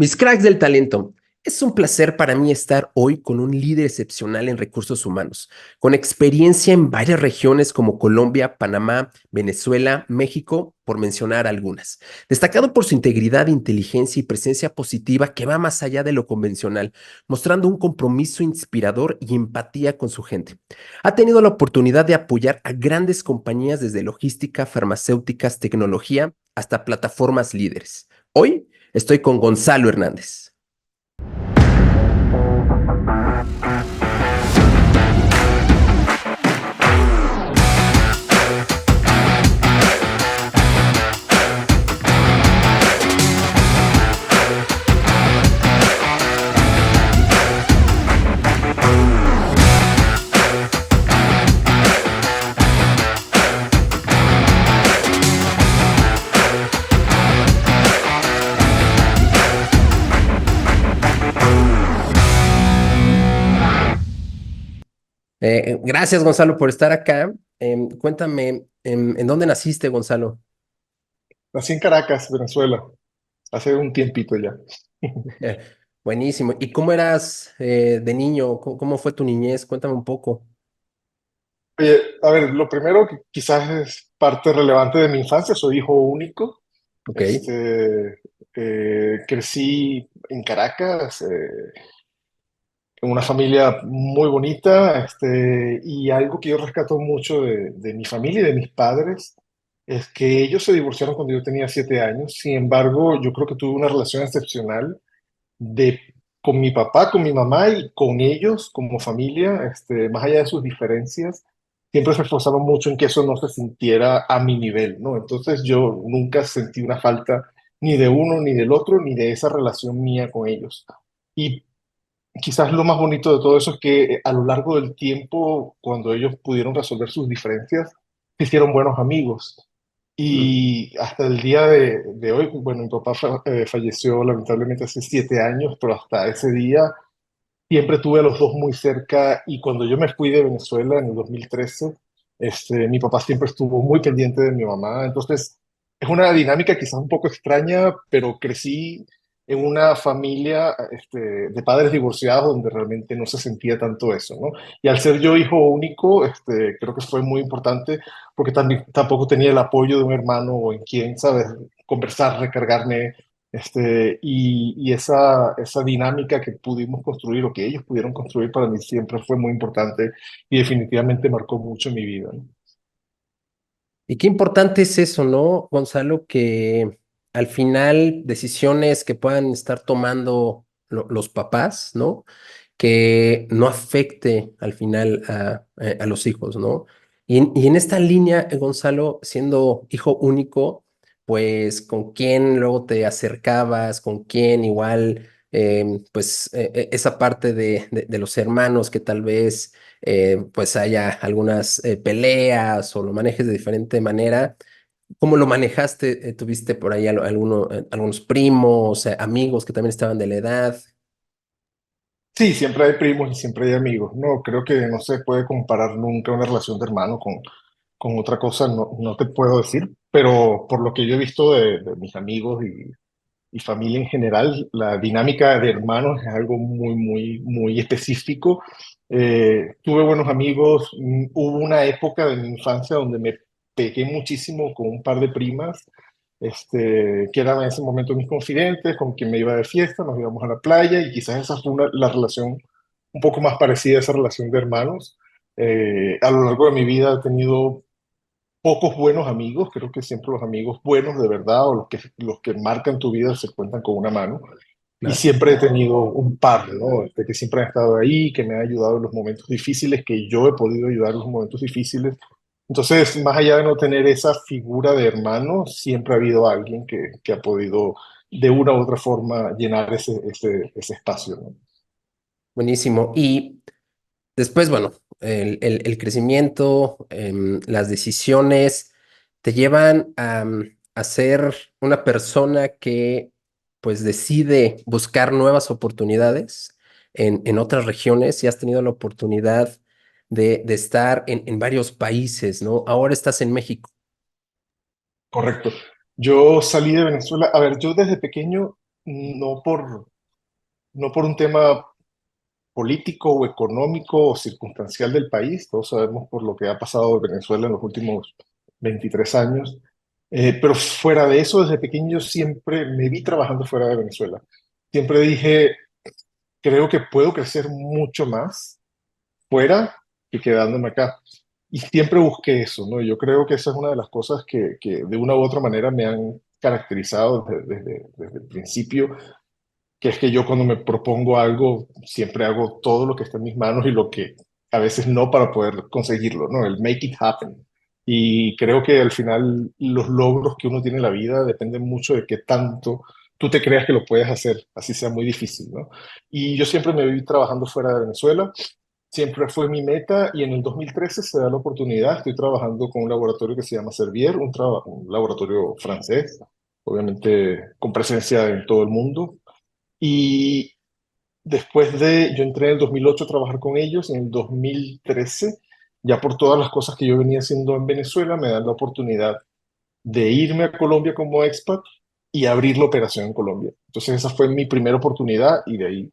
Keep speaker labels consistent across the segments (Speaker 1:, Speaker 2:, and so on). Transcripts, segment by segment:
Speaker 1: Mis cracks del talento. Es un placer para mí estar hoy con un líder excepcional en recursos humanos, con experiencia en varias regiones como Colombia, Panamá, Venezuela, México, por mencionar algunas. Destacado por su integridad, inteligencia y presencia positiva que va más allá de lo convencional, mostrando un compromiso inspirador y empatía con su gente. Ha tenido la oportunidad de apoyar a grandes compañías desde logística, farmacéuticas, tecnología, hasta plataformas líderes. Hoy estoy con Gonzalo Hernández. Gracias, Gonzalo, por estar acá. Cuéntame, ¿en dónde naciste, Gonzalo?
Speaker 2: Nací en Caracas, Venezuela, hace un tiempito ya.
Speaker 1: Buenísimo. ¿Y cómo eras de niño? ¿Cómo fue tu niñez? Cuéntame un poco.
Speaker 2: Oye, a ver, lo primero que quizás es parte relevante de mi infancia, soy hijo único.
Speaker 1: Ok.
Speaker 2: Crecí en Caracas, en una familia muy bonita, y algo que yo rescato mucho de mi familia y de mis padres es que ellos se divorciaron cuando yo tenía 7 años. Sin embargo, yo creo que tuve una relación excepcional de, con mi papá, con mi mamá y con ellos como familia, más allá de sus diferencias, siempre se esforzaron mucho en que eso no se sintiera a mi nivel, ¿no? Entonces yo nunca sentí una falta ni de uno, ni del otro, ni de esa relación mía con ellos. Y quizás lo más bonito de todo eso es que a lo largo del tiempo, cuando ellos pudieron resolver sus diferencias, se hicieron buenos amigos.
Speaker 1: Mm.
Speaker 2: Y hasta el día de hoy, bueno, mi papá falleció lamentablemente hace 7 años, pero hasta ese día siempre tuve a los dos muy cerca. Y cuando yo me fui de Venezuela en el 2013, mi papá siempre estuvo muy pendiente de mi mamá. Entonces, es una dinámica quizás un poco extraña, pero crecí en una familia de padres divorciados donde realmente no se sentía tanto eso, ¿no? Y al ser yo hijo único, creo que fue muy importante porque también tampoco tenía el apoyo de un hermano o en quien, ¿sabes? Conversar, recargarme, y esa dinámica que pudimos construir o que ellos pudieron construir para mí siempre fue muy importante y definitivamente marcó mucho mi vida, ¿no?
Speaker 1: Y qué importante es eso, ¿no, Gonzalo? Que al final decisiones que puedan estar tomando los papás, ¿no? Que no afecte al final a los hijos, ¿no? Y en esta línea, Gonzalo, siendo hijo único, pues con quién luego te acercabas, con quién igual, esa parte de los hermanos que tal vez pues haya algunas peleas o lo manejes de diferente manera. ¿Cómo lo manejaste? ¿Tuviste por ahí algunos primos, amigos que también estaban de la edad?
Speaker 2: Sí, siempre hay primos y siempre hay amigos. No, creo que no se puede comparar nunca una relación de hermano con otra cosa, no, no te puedo decir, pero por lo que yo he visto de mis amigos y familia en general, la dinámica de hermanos es algo muy, muy, muy específico. Tuve buenos amigos, hubo una época de mi infancia donde me pegué muchísimo con un par de primas, que eran en ese momento mis confidentes, con quien me iba de fiesta, nos íbamos a la playa y quizás esa fue la relación un poco más parecida a esa relación de hermanos. A lo largo de mi vida he tenido pocos buenos amigos, creo que siempre los amigos buenos de verdad o los que marcan tu vida se cuentan con una mano. Y
Speaker 1: Claro.
Speaker 2: siempre he tenido un par, ¿no? Que siempre han estado ahí, que me han ayudado en los momentos difíciles, que yo he podido ayudar en los momentos difíciles. Entonces, más allá de no tener esa figura de hermano, siempre ha habido alguien que ha podido de una u otra forma llenar ese espacio, ¿no?
Speaker 1: Buenísimo. Y después, bueno, el crecimiento, las decisiones te llevan a ser una persona que pues decide buscar nuevas oportunidades en otras regiones y has tenido la oportunidad de estar en varios países, ¿no? Ahora estás en México.
Speaker 2: Correcto. Yo salí de Venezuela. A ver, yo desde pequeño no no por un tema político o económico o circunstancial del país. Todos sabemos por lo que ha pasado en Venezuela en los últimos 23 años. Pero fuera de eso, desde pequeño siempre me vi trabajando fuera de Venezuela. Siempre dije, creo que puedo crecer mucho más fuera que quedándome acá. Y siempre busqué eso, ¿no? Yo creo que esa es una de las cosas que de una u otra manera me han caracterizado desde el principio, que es que yo cuando me propongo algo, siempre hago todo lo que está en mis manos y lo que a veces no para poder conseguirlo, ¿no? El make it happen. Y creo que al final los logros que uno tiene en la vida dependen mucho de qué tanto tú te creas que lo puedes hacer, así sea muy difícil, ¿no? Y yo siempre me vi trabajando fuera de Venezuela, siempre fue mi meta y en el 2013 se da la oportunidad, estoy trabajando con un laboratorio que se llama Servier, un laboratorio francés, obviamente con presencia en todo el mundo. Y yo entré en el 2008 a trabajar con ellos, en el 2013, ya por todas las cosas que yo venía haciendo en Venezuela, me dan la oportunidad de irme a Colombia como expat y abrir la operación en Colombia. Entonces esa fue mi primera oportunidad y de ahí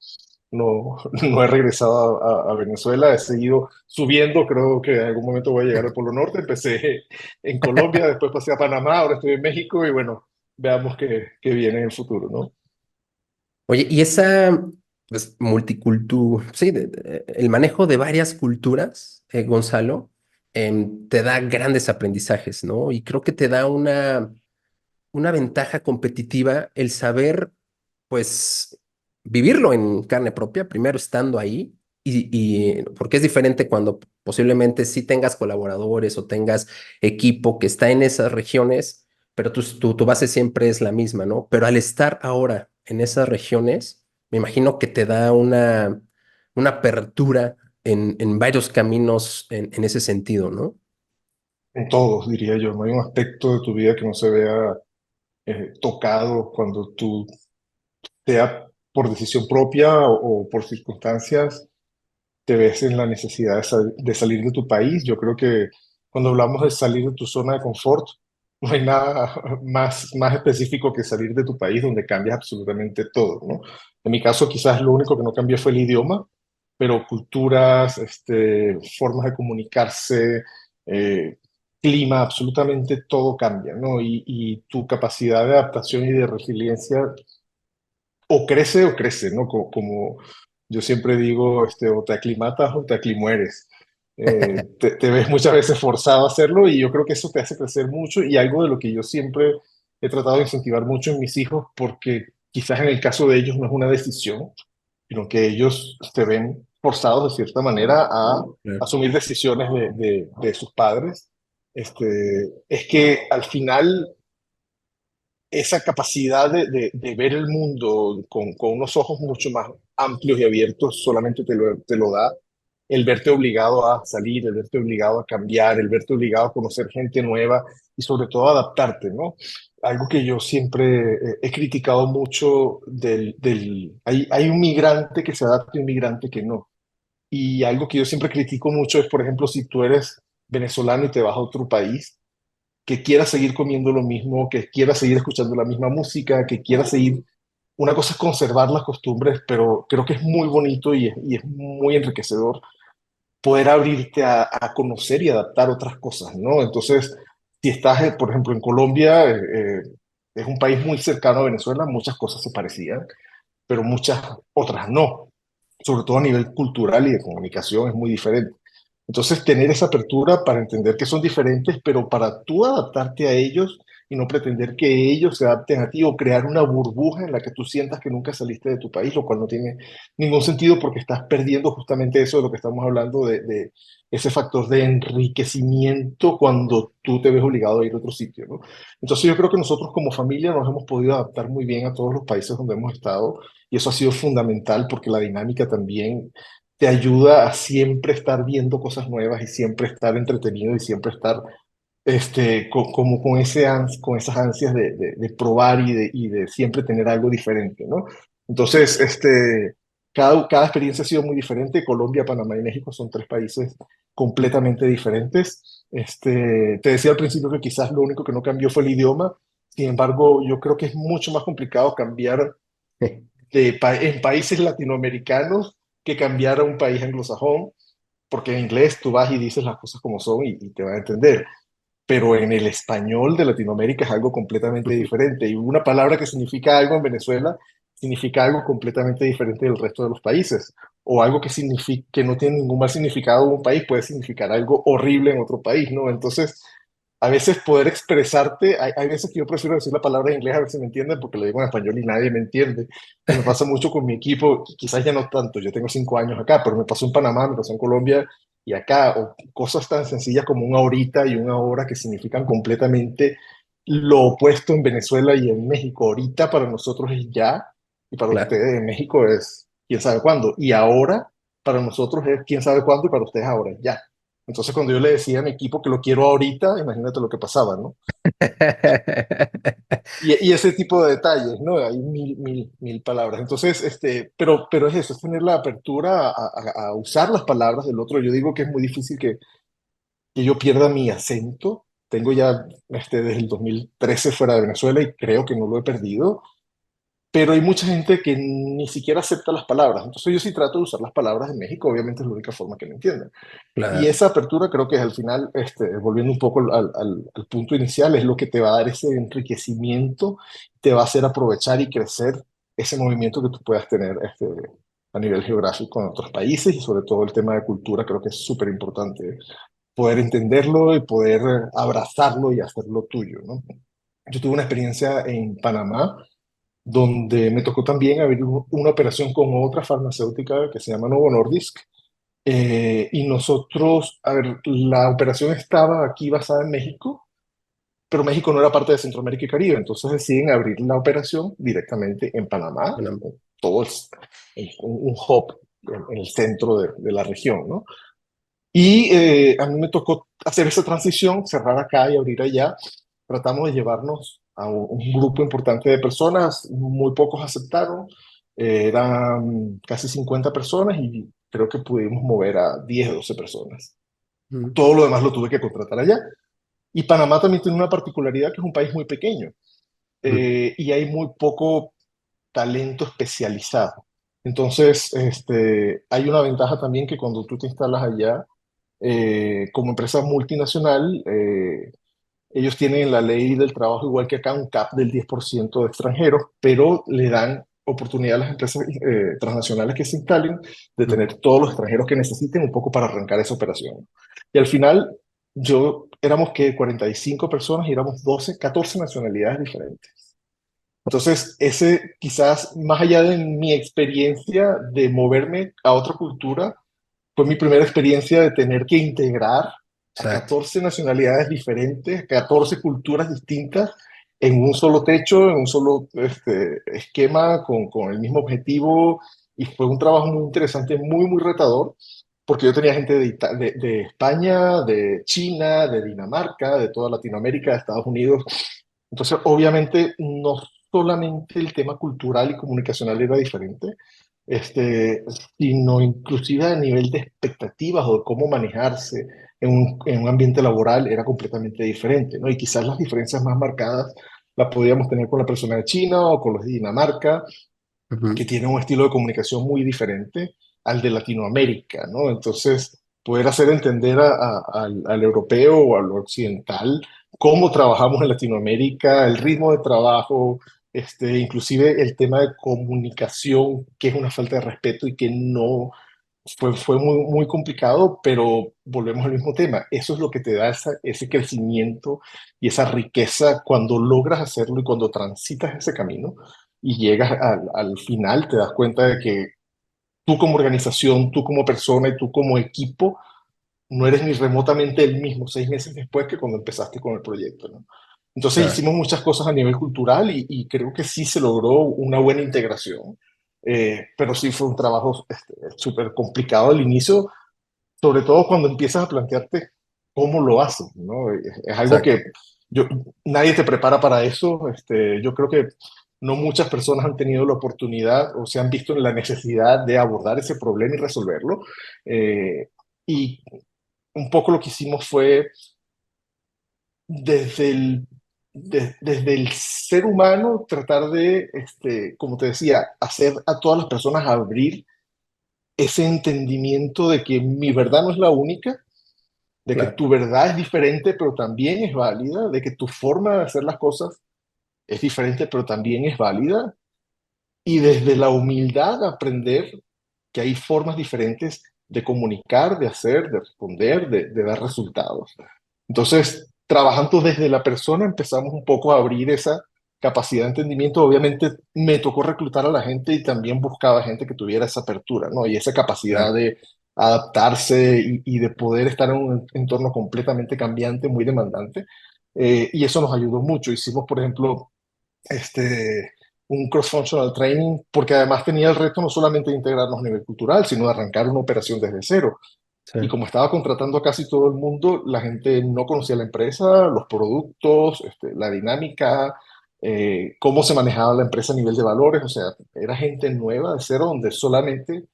Speaker 2: no he regresado a Venezuela, he seguido subiendo, creo que en algún momento voy a llegar al Polo Norte, empecé en Colombia, después pasé a Panamá, ahora estoy en México y bueno, veamos qué viene en el futuro, ¿no?
Speaker 1: Oye, y esa, pues, multicultura, sí, el manejo de varias culturas, Gonzalo, te da grandes aprendizajes, ¿no? Y creo que te da una ventaja competitiva el saber, pues, vivirlo en carne propia, primero estando ahí, porque es diferente cuando posiblemente sí tengas colaboradores o tengas equipo que está en esas regiones, pero tu base siempre es la misma, ¿no? Pero al estar ahora en esas regiones, me imagino que te da una apertura en varios caminos en ese sentido, ¿no?
Speaker 2: En todos, diría yo. No hay un aspecto de tu vida que no se vea tocado cuando tú, sea por decisión propia o por circunstancias, te ves en la necesidad de salir de tu país. Yo creo que cuando hablamos de salir de tu zona de confort, no hay nada más específico que salir de tu país donde cambias absolutamente todo, ¿no? En mi caso, quizás lo único que no cambió fue el idioma, pero culturas, formas de comunicarse, eh, clima, absolutamente todo cambia, ¿no? Y tu capacidad de adaptación y de resiliencia o crece, ¿no? Como, yo siempre digo, o te aclimatas o te aclimueres. Te ves muchas veces forzado a hacerlo y yo creo que eso te hace crecer mucho y algo de lo que yo siempre he tratado de incentivar mucho en mis hijos, porque quizás en el caso de ellos no es una decisión, sino que ellos se ven forzados de cierta manera a
Speaker 1: Claro.
Speaker 2: asumir decisiones de sus padres. Es que al final esa capacidad de ver el mundo con unos ojos mucho más amplios y abiertos solamente te lo da el verte obligado a salir, el verte obligado a cambiar, el verte obligado a conocer gente nueva y sobre todo adaptarte, ¿no? Algo que yo siempre he criticado mucho hay un migrante que se adapta y un migrante que no. Y algo que yo siempre critico mucho es, por ejemplo, si tú eres venezolano y te vas a otro país, que quiera seguir comiendo lo mismo, que quiera seguir escuchando la misma música, que quiera seguir... Una cosa es conservar las costumbres, pero creo que es muy bonito y es muy enriquecedor poder abrirte a conocer y adaptar otras cosas, ¿no? Entonces, si estás, por ejemplo, en Colombia, es un país muy cercano a Venezuela, muchas cosas se parecían, pero muchas otras no, sobre todo a nivel cultural y de comunicación es muy diferente. Entonces, tener esa apertura para entender que son diferentes, pero para tú adaptarte a ellos y no pretender que ellos se adapten a ti o crear una burbuja en la que tú sientas que nunca saliste de tu país, lo cual no tiene ningún sentido porque estás perdiendo justamente eso de lo que estamos hablando, de ese factor de enriquecimiento cuando tú te ves obligado a ir a otro sitio, ¿no? Entonces, yo creo que nosotros como familia nos hemos podido adaptar muy bien a todos los países donde hemos estado y eso ha sido fundamental porque la dinámica también te ayuda a siempre estar viendo cosas nuevas y siempre estar entretenido y siempre estar como con con esas ansias de probar y de siempre tener algo diferente, ¿no? Entonces, cada experiencia ha sido muy diferente. Colombia, Panamá y México son tres países completamente diferentes. Te decía al principio que quizás lo único que no cambió fue el idioma. Sin embargo, yo creo que es mucho más complicado cambiar en países latinoamericanos que cambiar a un país anglosajón, porque en inglés tú vas y dices las cosas como son y te van a entender, pero en el español de Latinoamérica es algo completamente diferente. Y una palabra que significa algo en Venezuela significa algo completamente diferente del resto de los países. O algo que, significa, que no tiene ningún mal significado en un país puede significar algo horrible en otro país, ¿no? Entonces, a veces poder expresarte, hay veces que yo prefiero decir la palabra en inglés a ver si me entienden, porque lo digo en español y nadie me entiende. Y me pasa mucho con mi equipo, quizás ya no tanto, yo tengo 5 años acá, pero me pasó en Panamá, me pasó en Colombia y acá, o cosas tan sencillas como un ahorita y una ahora que significan completamente lo opuesto en Venezuela y en México. Ahorita para nosotros es ya, y para
Speaker 1: Claro.
Speaker 2: ustedes en México es quién sabe cuándo. Y ahora para nosotros es quién sabe cuándo y para ustedes ahora es ya. Entonces cuando yo le decía a mi equipo que lo quiero ahorita, imagínate lo que pasaba, ¿no? Y ese tipo de detalles, ¿no? Hay mil palabras. Entonces, pero es eso, es tener la apertura a usar las palabras del otro. Yo digo que es muy difícil que yo pierda mi acento. Tengo ya desde el 2013 fuera de Venezuela y creo que no lo he perdido, pero hay mucha gente que ni siquiera acepta las palabras. Entonces yo sí trato de usar las palabras de México, obviamente es la única forma que me entienden. Y
Speaker 1: Claro,
Speaker 2: esa apertura creo que es al final, volviendo un poco al punto inicial, es lo que te va a dar ese enriquecimiento, te va a hacer aprovechar y crecer ese movimiento que tú puedas tener a nivel geográfico en otros países y sobre todo el tema de cultura creo que es súper importante poder entenderlo y poder abrazarlo y hacerlo tuyo, ¿no? Yo tuve una experiencia en Panamá donde me tocó también abrir una operación con otra farmacéutica que se llama Novo Nordisk. Y nosotros, a ver, la operación estaba aquí basada en México, pero México no era parte de Centroamérica y Caribe, entonces deciden abrir la operación directamente en Panamá,
Speaker 1: bueno,
Speaker 2: todo un hub en el centro de la región, ¿no? Y a mí me tocó hacer esa transición, cerrar acá y abrir allá. Tratamos de llevarnos a un grupo importante de personas, muy pocos aceptaron, eran casi 50 personas y creo que pudimos mover a 10 o 12 personas.
Speaker 1: mm,
Speaker 2: Todo lo demás lo tuve que contratar allá. Y Panamá también tiene una particularidad que es un país muy pequeño
Speaker 1: mm,
Speaker 2: y hay muy poco talento especializado. Entonces, hay una ventaja también que cuando tú te instalas allá, como empresa multinacional, ellos tienen en la ley del trabajo, igual que acá, un cap del 10% de extranjeros, pero le dan oportunidad a las empresas transnacionales que se instalen de
Speaker 1: mm.
Speaker 2: tener todos los extranjeros que necesiten un poco para arrancar esa operación. Y al final, éramos que 45 personas y éramos 12, 14 nacionalidades diferentes. Entonces, ese quizás, más allá de mi experiencia de moverme a otra cultura, fue mi primera experiencia de tener que integrar a
Speaker 1: Exacto.
Speaker 2: 14 nacionalidades diferentes, 14 culturas distintas en un solo techo, en un solo esquema, con el mismo objetivo. Y fue un trabajo muy interesante, muy retador, porque yo tenía gente de España, de China, de Dinamarca, de toda Latinoamérica, de Estados Unidos. Entonces, obviamente, no solamente el tema cultural y comunicacional era diferente, este, sino inclusive a nivel de expectativas o de cómo manejarse en un ambiente laboral era completamente diferente, ¿no? Y quizás las diferencias más marcadas las podíamos tener con la persona de China o con los de Dinamarca, que
Speaker 1: Ujú.
Speaker 2: tienen un estilo de comunicación muy diferente al de Latinoamérica, ¿no? Entonces, poder hacer entender al europeo o al occidental cómo trabajamos en Latinoamérica, el ritmo de trabajo, inclusive el tema de comunicación, que es una falta de respeto y que no fue muy complicado, pero volvemos al mismo tema. Eso es lo que te da ese crecimiento y esa riqueza cuando logras hacerlo y cuando transitas ese camino y llegas al final, te das cuenta de que tú como organización, tú como persona y tú como equipo, no eres ni remotamente el mismo 6 meses después que cuando empezaste con el proyecto, ¿no? Entonces
Speaker 1: Claro.
Speaker 2: hicimos muchas cosas a nivel cultural y creo que sí se logró una buena integración, pero sí fue un trabajo súper complicado al inicio, sobre todo cuando empiezas a plantearte cómo lo haces, ¿no? Es algo
Speaker 1: Exacto.
Speaker 2: que yo, nadie te prepara para eso. Yo creo que no muchas personas han tenido la oportunidad o se han visto en la necesidad de abordar ese problema y resolverlo. Y un poco lo que hicimos fue desde el desde el ser humano tratar de, como te decía, hacer a todas las personas abrir ese entendimiento de que mi verdad no es la única, de que
Speaker 1: Claro,
Speaker 2: tu verdad es diferente, pero también es válida, de que tu forma de hacer las cosas es diferente, pero también es válida, y desde la humildad aprender que hay formas diferentes de comunicar, de hacer, de responder, de dar resultados. Entonces, trabajando desde la persona, empezamos un poco a abrir esa capacidad de entendimiento. Obviamente, me tocó reclutar a la gente y también buscaba gente que tuviera esa apertura, ¿no? Y esa capacidad
Speaker 1: claro.
Speaker 2: de adaptarse y de poder estar en un entorno completamente cambiante, muy demandante. Y eso nos ayudó mucho. Hicimos, por ejemplo, este, un cross-functional training, porque además tenía el reto no solamente de integrarnos a nivel cultural, sino de arrancar una operación desde cero.
Speaker 1: Sí.
Speaker 2: Y como estaba contratando a casi todo el mundo, la gente no conocía la empresa, los productos, la dinámica, cómo se manejaba la empresa a nivel de valores. O sea, era gente nueva de cero, donde solamente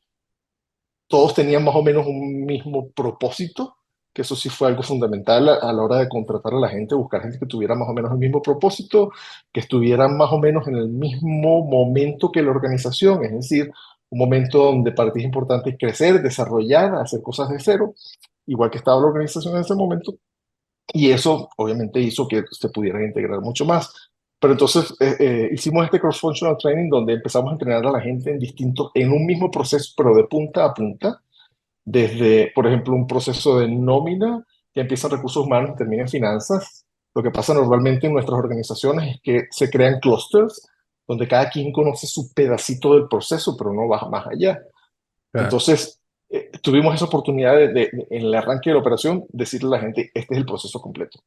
Speaker 2: todos tenían más o menos un mismo propósito, que eso sí fue algo fundamental a la hora de contratar a la gente, buscar gente que tuviera más o menos el mismo propósito, que estuvieran más o menos en el mismo momento que la organización, es decir, un momento donde para ti es importante crecer, desarrollar, hacer cosas de cero, igual que estaba la organización en ese momento, y eso obviamente hizo que se pudieran integrar mucho más. Pero entonces hicimos este cross-functional training donde empezamos a entrenar a la gente en un mismo proceso, pero de punta a punta, desde, por ejemplo, un proceso de nómina que empieza en recursos humanos y termina en finanzas. Lo que pasa normalmente en nuestras organizaciones es que se crean clusters donde cada quien conoce su pedacito del proceso, pero no va más allá.
Speaker 1: Claro.
Speaker 2: Entonces, tuvimos esa oportunidad en el arranque de la operación, decirle a la gente, este es el proceso completo.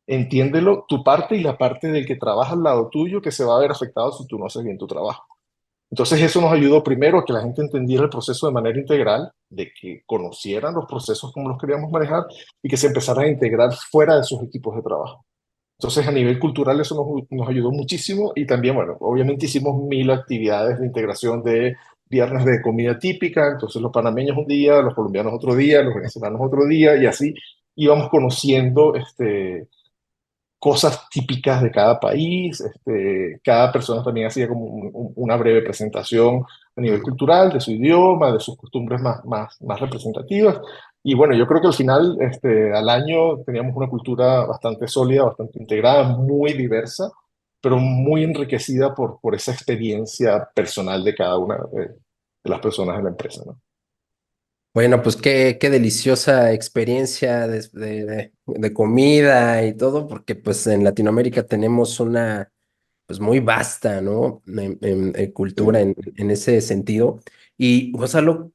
Speaker 2: Entiéndelo, tu parte y la parte del que trabaja al lado tuyo, que se va a ver afectado si tú no haces bien tu trabajo. Entonces eso nos ayudó primero a que la gente entendiera el proceso de manera integral, de que conocieran los procesos como los queríamos manejar y que se empezaran a integrar fuera de sus equipos de trabajo. Entonces a nivel cultural eso nos ayudó muchísimo y también, bueno, obviamente hicimos mil actividades de integración de viernes de comida típica, entonces los panameños un día, los colombianos otro día, los venezolanos otro día y así íbamos conociendo cosas típicas de cada país. Cada persona también hacía como una breve presentación a nivel
Speaker 1: Mm.
Speaker 2: cultural de su idioma, de sus costumbres más representativas. Y bueno, yo creo que al final, al año, teníamos una cultura bastante sólida, bastante integrada, muy diversa, pero muy enriquecida por esa experiencia personal de cada una de las personas en la empresa, ¿no?
Speaker 1: Bueno, pues qué deliciosa experiencia de comida y todo, porque pues en Latinoamérica tenemos una pues muy vasta, ¿no? Cultura
Speaker 2: Sí.
Speaker 1: en ese sentido. Y Gonzalo,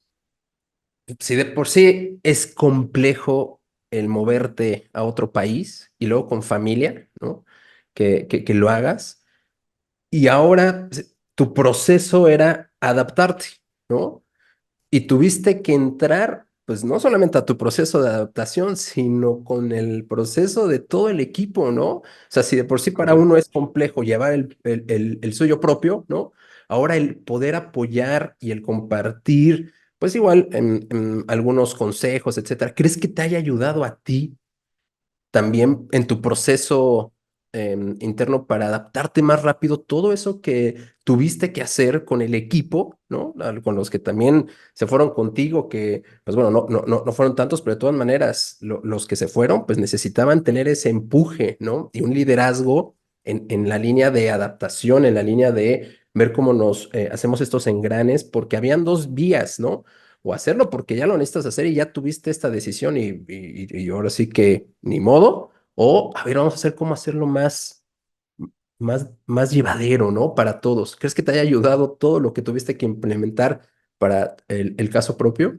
Speaker 1: si de por sí es complejo el moverte a otro país y luego con familia, ¿no? Que lo hagas. Y ahora tu proceso era adaptarte, ¿no? Y tuviste que entrar, pues no solamente a tu proceso de adaptación, sino con el proceso de todo el equipo, ¿no? O sea, si de por sí para uno
Speaker 2: Correcto.
Speaker 1: es complejo llevar el suyo propio, ¿no? Ahora el poder apoyar y el compartir, pues igual en algunos consejos, etcétera. ¿Crees que te haya ayudado a ti también en tu proceso interno para adaptarte más rápido, todo eso que tuviste que hacer con el equipo, ¿no? Con los que también se fueron contigo, que, pues bueno, no fueron tantos, pero de todas maneras, los que se fueron, pues necesitaban tener ese empuje, ¿no? Y un liderazgo en la línea de adaptación, en la línea de ver cómo nos hacemos estos engranes, porque habían dos vías, ¿no? O hacerlo porque ya lo necesitas hacer y ya tuviste esta decisión y ahora sí que ni modo, o a ver, vamos a hacer cómo hacerlo más llevadero, ¿no? Para todos. ¿Crees que te haya ayudado todo lo que tuviste que implementar para el caso propio?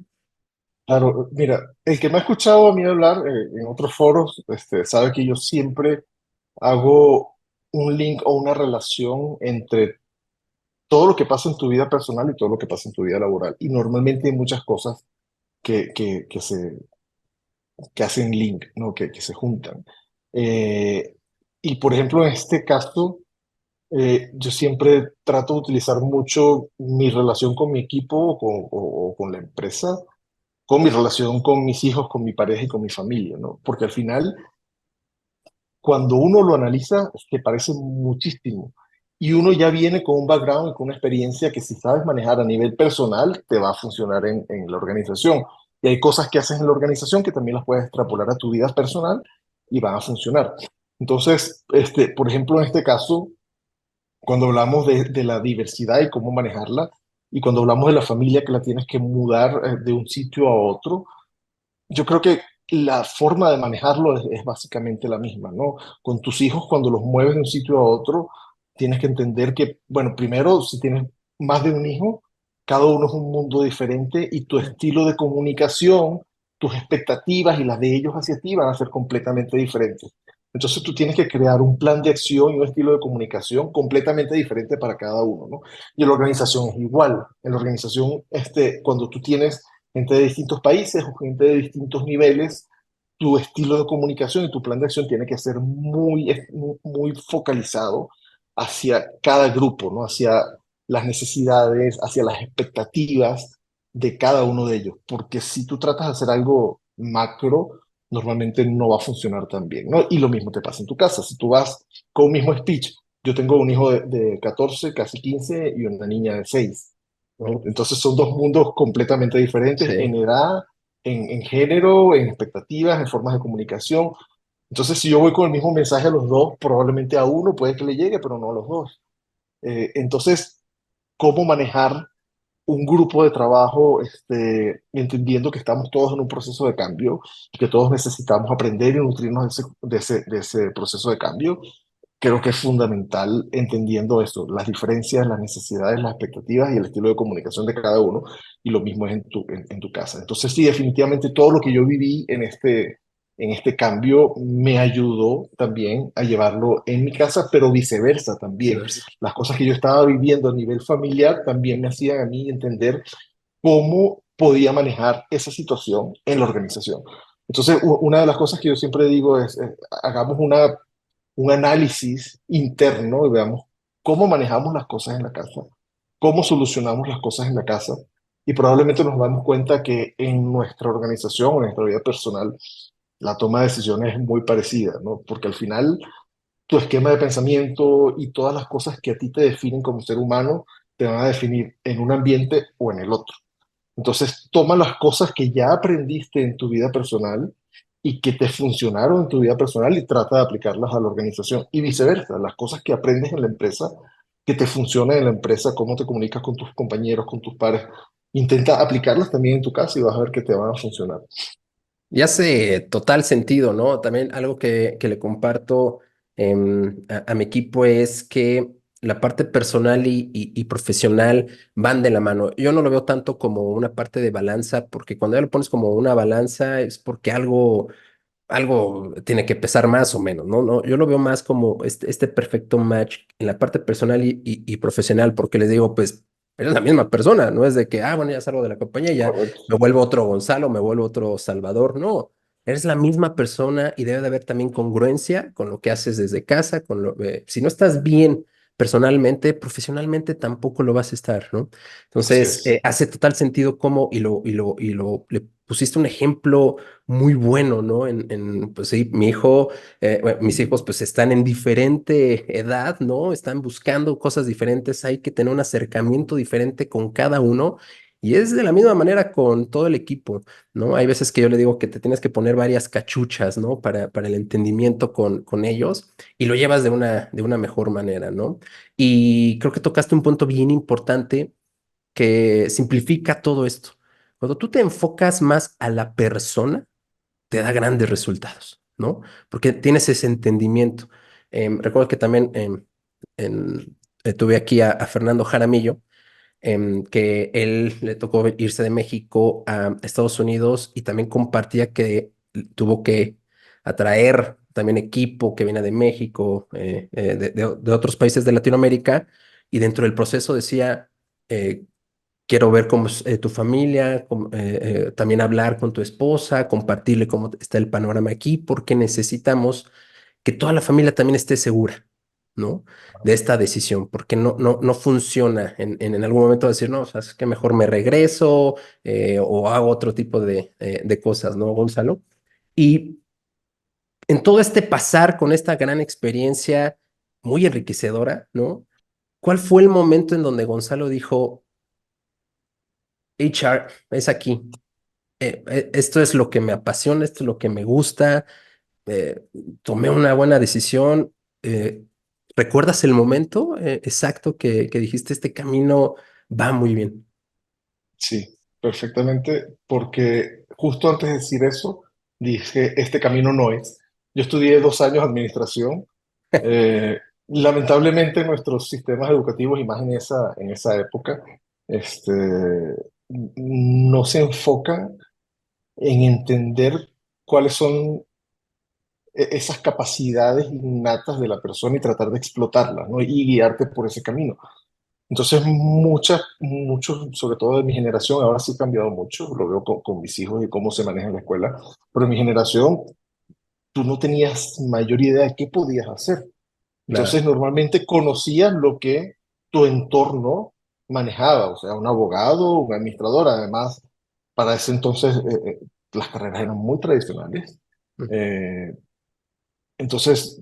Speaker 2: Claro, mira, el que me ha escuchado a mí hablar en otros foros, sabe que yo siempre hago un link o una relación entre todo lo que pasa en tu vida personal y todo lo que pasa en tu vida laboral. Y normalmente hay muchas cosas que hacen link, ¿no? Que se juntan. Eh, y por ejemplo, en este caso, yo siempre trato de utilizar mucho mi relación con mi equipo o con la empresa, con mi relación con mis hijos, con mi pareja y con mi familia, ¿no? Porque al final cuando uno lo analiza, te parece muchísimo. Y uno ya viene con un background y con una experiencia que si sabes manejar a nivel personal, te va a funcionar en la organización. Y hay cosas que haces en la organización que también las puedes extrapolar a tu vida personal y van a funcionar. Entonces, por ejemplo, en este caso, cuando hablamos de la diversidad y cómo manejarla, y cuando hablamos de la familia que la tienes que mudar de un sitio a otro, yo creo que la forma de manejarlo es básicamente la misma, ¿no? Con tus hijos, cuando los mueves de un sitio a otro, tienes que entender que, bueno, primero, si tienes más de un hijo, cada uno es un mundo diferente y tu estilo de comunicación, tus expectativas y las de ellos hacia ti van a ser completamente diferentes. Entonces tú tienes que crear un plan de acción y un estilo de comunicación completamente diferente para cada uno, ¿no? Y en la organización es igual. En la organización, cuando tú tienes gente de distintos países o gente de distintos niveles, tu estilo de comunicación y tu plan de acción tiene que ser muy focalizado hacia cada grupo, ¿no? Hacia las necesidades, hacia las expectativas de cada uno de ellos. Porque si tú tratas de hacer algo macro, normalmente no va a funcionar tan bien, ¿no? Y lo mismo te pasa en tu casa. Si tú vas con un mismo speech, yo tengo un hijo de 14, casi 15 y una niña de 6, ¿no? Entonces son dos mundos completamente diferentes en
Speaker 1: Sí.
Speaker 2: edad, en género, en expectativas, en formas de comunicación. Entonces, si yo voy con el mismo mensaje a los dos, probablemente a uno puede que le llegue, pero no a los dos. Entonces, ¿cómo manejar un grupo de trabajo, entendiendo que estamos todos en un proceso de cambio, que todos necesitamos aprender y nutrirnos de ese proceso de cambio? Creo que es fundamental entendiendo esto, las diferencias, las necesidades, las expectativas y el estilo de comunicación de cada uno, y lo mismo es en tu casa. Entonces, sí, definitivamente todo lo que yo viví en este cambio me ayudó también a llevarlo en mi casa, pero viceversa también.
Speaker 1: Viceversa.
Speaker 2: Las cosas que yo estaba viviendo a nivel familiar también me hacían a mí entender cómo podía manejar esa situación en la organización. Entonces, una de las cosas que yo siempre digo es, hagamos un análisis interno y veamos cómo manejamos las cosas en la casa, cómo solucionamos las cosas en la casa, y probablemente nos damos cuenta que en nuestra organización, en nuestra vida personal, la toma de decisiones es muy parecida, ¿no? Porque al final tu esquema de pensamiento y todas las cosas que a ti te definen como ser humano te van a definir en un ambiente o en el otro. Entonces, toma las cosas que ya aprendiste en tu vida personal y que te funcionaron en tu vida personal y trata de aplicarlas a la organización. Y viceversa, las cosas que aprendes en la empresa, que te funcionan en la empresa, cómo te comunicas con tus compañeros, con tus pares, intenta aplicarlas también en tu casa y vas a ver que te van a funcionar.
Speaker 1: Y hace total sentido, ¿no? También algo que le comparto a mi equipo es que la parte personal y profesional van de la mano. Yo no lo veo tanto como una parte de balanza, porque cuando ya lo pones como una balanza es porque algo tiene que pesar más o menos, ¿no? No, yo lo veo más como este perfecto match en la parte personal y profesional, porque les digo, pues, eres la misma persona, no es de que, bueno, ya salgo de la compañía, ya
Speaker 2: Correcto.
Speaker 1: me vuelvo otro Gonzalo, me vuelvo otro Salvador, no, eres la misma persona y debe de haber también congruencia con lo que haces desde casa, si no estás bien personalmente, profesionalmente tampoco lo vas a estar, ¿no?
Speaker 2: Así
Speaker 1: Entonces,
Speaker 2: es.
Speaker 1: hace total sentido cómo, le pusiste un ejemplo muy bueno, ¿no? Pues sí, bueno, mis hijos pues están en diferente edad, ¿no? Están buscando cosas diferentes, hay que tener un acercamiento diferente con cada uno y es de la misma manera con todo el equipo, ¿no? Hay veces que yo le digo que te tienes que poner varias cachuchas, ¿no? Para el entendimiento con ellos y lo llevas de una mejor manera, ¿no? Y creo que tocaste un punto bien importante que simplifica todo esto. Cuando tú te enfocas más a la persona, te da grandes resultados, ¿no? Porque tienes ese entendimiento. Recuerdo que también tuve aquí a Fernando Jaramillo, que él le tocó irse de México a Estados Unidos y también compartía que tuvo que atraer también equipo que viene de México, de otros países de Latinoamérica, y dentro del proceso decía, eh, quiero ver cómo es tu familia, también hablar con tu esposa, compartirle cómo está el panorama aquí, porque necesitamos que toda la familia también esté segura, ¿no? De esta decisión, porque no funciona en algún momento decir, no, o sea, es que mejor me regreso o hago otro tipo de cosas, ¿no, Gonzalo? Y en todo este pasar con esta gran experiencia muy enriquecedora, ¿no? ¿Cuál fue el momento en donde Gonzalo dijo, HR es aquí? Esto es lo que me apasiona, esto es lo que me gusta, eh, tomé una buena decisión. ¿Recuerdas el momento exacto que dijiste, este camino va muy bien?
Speaker 2: Sí, perfectamente, porque justo antes de decir eso, dije, este camino no es. Yo estudié 2 años administración. eh, Lamentablemente nuestros sistemas educativos, y más en esa época, este, no se enfocan en entender cuáles son esas capacidades innatas de la persona y tratar de explotarlas, ¿no? Y guiarte por ese camino. Entonces, muchos, sobre todo de mi generación, ahora sí ha cambiado mucho, lo veo con mis hijos y cómo se maneja en la escuela, pero en mi generación tú no tenías mayor idea de qué podías hacer.
Speaker 1: Claro,
Speaker 2: Entonces, normalmente conocías lo que tu entorno manejaba, o sea, un abogado, un administrador, además, para ese entonces las carreras eran muy tradicionales. Eh, entonces,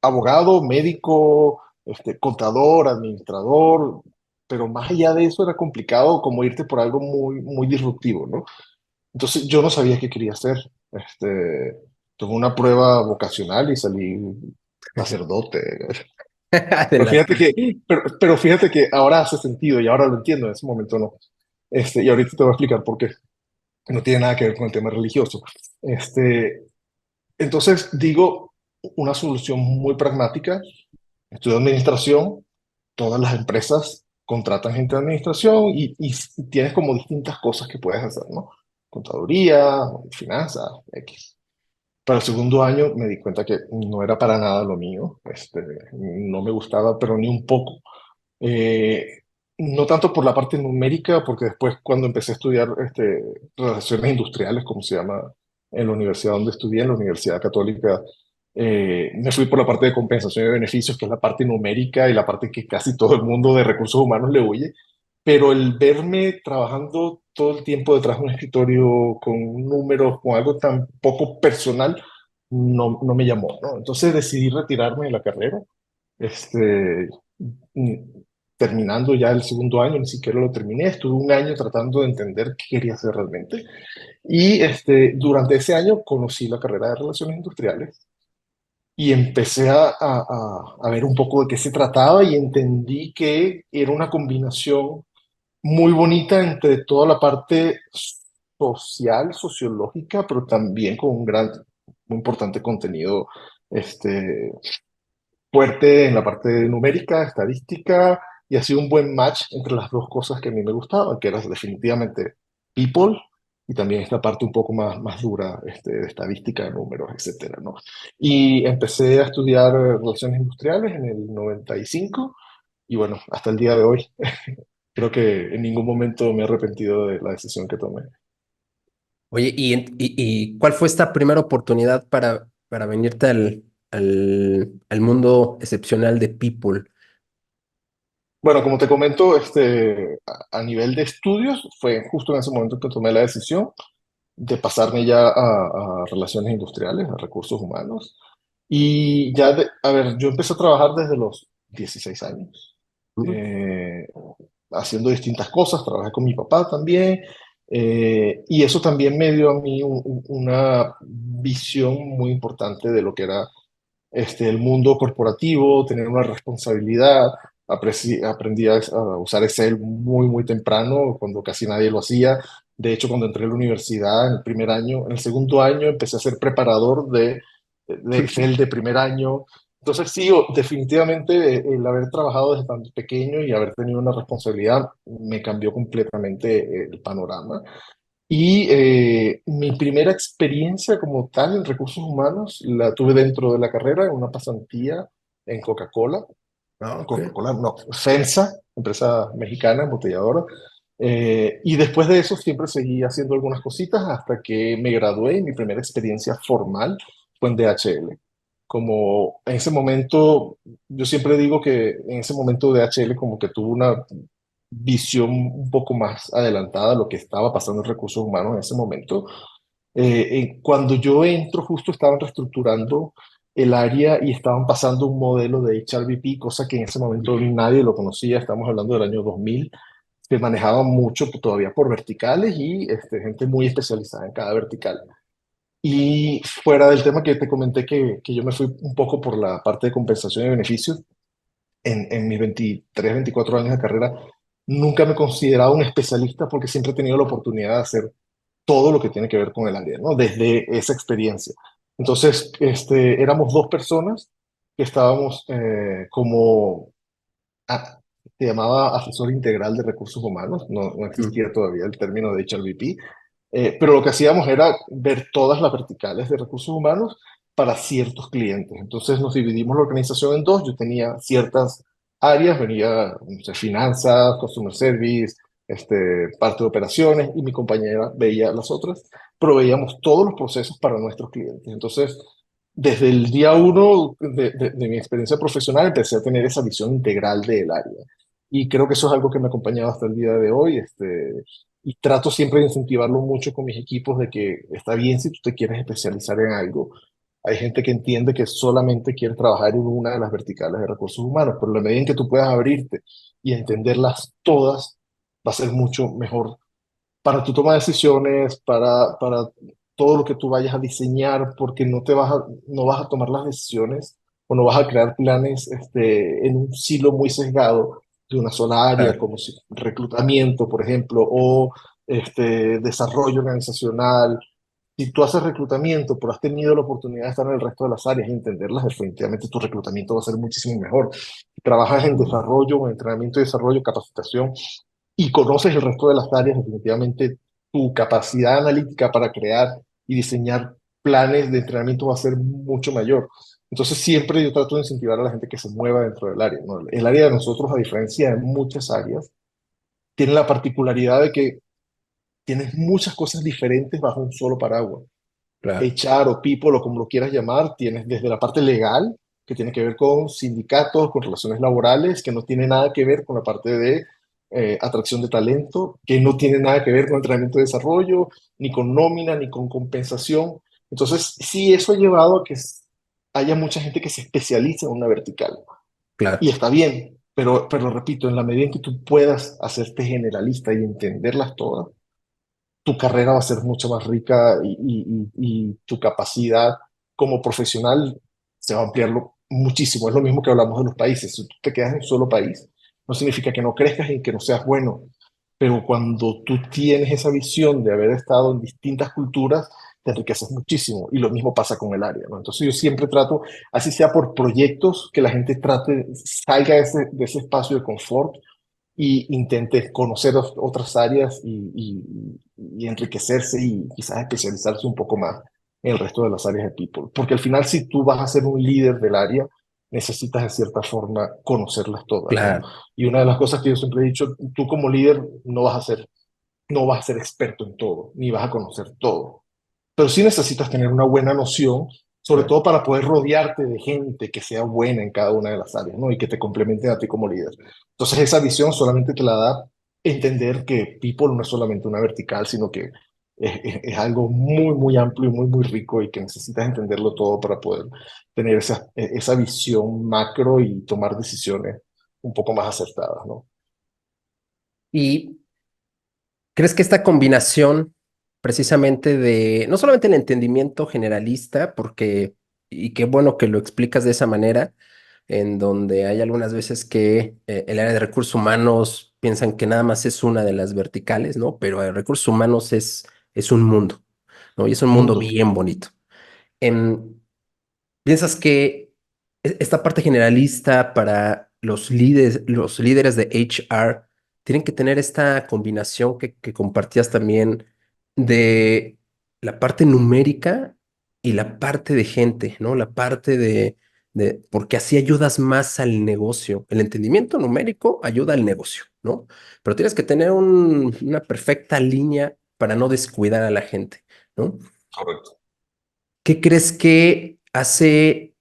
Speaker 2: abogado, médico, contador, administrador, pero más allá de eso era complicado como irte por algo muy disruptivo, ¿no? Entonces yo no sabía qué quería hacer. Tuve una prueba vocacional y salí sacerdote.
Speaker 1: de las...
Speaker 2: Pero fíjate que ahora hace sentido y ahora lo entiendo, en ese momento no. Y ahorita te voy a explicar por qué. No tiene nada que ver con el tema religioso. Este, entonces digo, una solución muy pragmática. Estudio administración, todas las empresas contratan gente de administración y tienes como distintas cosas que puedes hacer, ¿no? Contaduría, finanzas, X. Para el segundo año me di cuenta que no era para nada lo mío, no me gustaba, pero ni un poco. Eh, no tanto por la parte numérica, porque después cuando empecé a estudiar relaciones industriales, como se llama en la universidad donde estudié, en la Universidad Católica, me fui por la parte de compensación de beneficios, que es la parte numérica y la parte que casi todo el mundo de recursos humanos le huye. Pero el verme trabajando todo el tiempo detrás de un escritorio con números, con algo tan poco personal, no me llamó, ¿no? Entonces decidí retirarme de la carrera. Este, mm, Terminando ya el segundo año, ni siquiera lo terminé, estuve un año tratando de entender qué quería hacer realmente. Y durante ese año conocí la carrera de Relaciones Industriales y empecé a ver un poco de qué se trataba y entendí que era una combinación muy bonita entre toda la parte social, sociológica, pero también con un gran, muy importante contenido este, fuerte en la parte numérica, estadística, y ha sido un buen match entre las dos cosas que a mí me gustaban, que era definitivamente people y también esta parte un poco más dura de estadística, de números, etcétera, ¿no? Y empecé a estudiar relaciones industriales en el 95 y bueno, hasta el día de hoy creo que en ningún momento me he arrepentido de la decisión que tomé.
Speaker 1: Oye, ¿y cuál fue esta primera oportunidad para venirte al mundo excepcional de People?
Speaker 2: Bueno, como te comento, a nivel de estudios, fue justo en ese momento que tomé la decisión de pasarme ya a relaciones industriales, a recursos humanos. Y ya, a ver, yo empecé a trabajar desde los 16 años,
Speaker 1: Ujú.
Speaker 2: eh, haciendo distintas cosas, trabajé con mi papá también, y eso también me dio a mí una visión muy importante de lo que era el mundo corporativo, tener una responsabilidad. Aprendí a usar Excel muy temprano, cuando casi nadie lo hacía. De hecho, cuando entré a la universidad en el primer año, en el segundo año empecé a ser preparador de Excel de primer año. Entonces, sí, definitivamente el haber trabajado desde tan pequeño y haber tenido una responsabilidad me cambió completamente el panorama. Y mi primera experiencia como tal en recursos humanos la tuve dentro de la carrera, en una pasantía en Coca-Cola.
Speaker 1: Ah, ok.
Speaker 2: Coca-Cola, no, FEMSA, empresa mexicana, embotelladora. Y después de eso siempre seguí haciendo algunas cositas hasta que me gradué y mi primera experiencia formal fue en DHL. Como en ese momento, yo siempre digo que en ese momento DHL como que tuvo una visión un poco más adelantada a lo que estaba pasando en recursos humanos en ese momento. Cuando yo entro, justo estaban reestructurando el área y estaban pasando un modelo de HRBP, cosa que en ese momento nadie lo conocía, estamos hablando del año 2000, se manejaba mucho todavía por verticales y gente muy especializada en cada vertical. Y fuera del tema que te comenté que yo me fui un poco por la parte de compensación y beneficios, en mis 23, 24 años de carrera, nunca me he considerado un especialista porque siempre he tenido la oportunidad de hacer todo lo que tiene que ver con el área, ¿no? Desde esa experiencia. Entonces, éramos dos personas que estábamos ah, se llamaba asesor integral de recursos humanos, no
Speaker 1: Mm.
Speaker 2: existía todavía el término de HRBP, pero lo que hacíamos era ver todas las verticales de recursos humanos para ciertos clientes. Entonces nos dividimos la organización en dos. Yo tenía ciertas áreas, venía no sé, finanzas, customer service, parte de operaciones y mi compañera veía las otras, pero veíamos todos los procesos para nuestros clientes. Entonces, desde el día uno de mi experiencia profesional empecé a tener esa visión integral del área. Y creo que eso es algo que me ha acompañado hasta el día de hoy. Y trato siempre de incentivarlo mucho con mis equipos de que está bien si tú te quieres especializar en algo. Hay gente que entiende que solamente quiere trabajar en una de las verticales de recursos humanos, pero la medida en que tú puedas abrirte y entenderlas todas, va a ser mucho mejor para tu toma de decisiones, para todo lo que tú vayas a diseñar, porque no vas a tomar las decisiones o no vas a crear planes en un silo muy sesgado de una sola área,
Speaker 1: Claro,
Speaker 2: como si reclutamiento, por ejemplo, o desarrollo organizacional. Si tú haces reclutamiento, pero has tenido la oportunidad de estar en el resto de las áreas y entenderlas, definitivamente tu reclutamiento va a ser muchísimo mejor. Si trabajas en desarrollo, en entrenamiento y desarrollo, capacitación, y conoces el resto de las áreas, definitivamente tu capacidad analítica para crear y diseñar planes de entrenamiento va a ser mucho mayor. Entonces siempre yo trato de incentivar a la gente que se mueva dentro del área, ¿no? El área de nosotros, a diferencia de muchas áreas, tiene la particularidad de que tienes muchas cosas diferentes bajo un solo paraguas.
Speaker 1: claro.
Speaker 2: HR o people o como lo quieras llamar, tienes desde la parte legal, que tiene que ver con sindicatos, con relaciones laborales, que no tiene nada que ver con la parte de atracción de talento, que no tiene nada que ver con entrenamiento de desarrollo, ni con nómina, ni con compensación. Entonces, sí, eso ha llevado a que haya mucha gente que se especializa en una vertical.
Speaker 1: Claro.
Speaker 2: Y está bien, pero repito, en la medida en que tú puedas hacerte generalista y entenderlas todas, tu carrera va a ser mucho más rica y tu capacidad como profesional se va a ampliar muchísimo. Es lo mismo que hablamos de los países. Si tú te quedas en un solo país, no significa que no crezcas y que no seas bueno, pero cuando tú tienes esa visión de haber estado en distintas culturas, te enriqueces muchísimo. Y lo mismo pasa con el área, ¿no? Entonces yo siempre trato, así sea por proyectos, que la gente trate, salga de ese espacio de confort y intente conocer otras áreas y enriquecerse y quizás especializarse un poco más en el resto de las áreas de people. Porque al final, si tú vas a ser un líder del área, necesitas de cierta forma conocerlas todas, ¿no?
Speaker 1: Claro,
Speaker 2: Y una de las cosas que yo siempre he dicho, tú como líder no vas a ser experto en todo, ni vas a conocer todo, pero sí necesitas tener una buena noción, sobre
Speaker 1: claro.
Speaker 2: todo para poder rodearte de gente que sea buena en cada una de las áreas, ¿no? Y que te complementen a ti como líder. Entonces esa visión solamente te la da entender que People no es solamente una vertical, sino que es algo muy, muy amplio y muy, muy rico y que necesitas entenderlo todo para poder tener esa visión macro y tomar decisiones un poco más acertadas, ¿no?
Speaker 1: ¿Y crees que esta combinación precisamente de, no solamente el entendimiento generalista, porque, y qué bueno que lo explicas de esa manera, en donde hay algunas veces que el área de recursos humanos piensan que nada más es una de las verticales, ¿no? Pero recursos humanos es un mundo, ¿no? Y es un mundo
Speaker 2: Mundo.
Speaker 1: bien bonito. Em, ¿Piensas que esta parte generalista para los líderes de HR tienen que tener esta combinación que compartías también de la parte numérica y la parte de gente, ¿no? La parte porque así ayudas más al negocio. El entendimiento numérico ayuda al negocio, ¿no? Pero tienes que tener una perfecta línea para no descuidar a la gente, ¿no?
Speaker 2: Correcto.
Speaker 1: ¿Qué crees que hace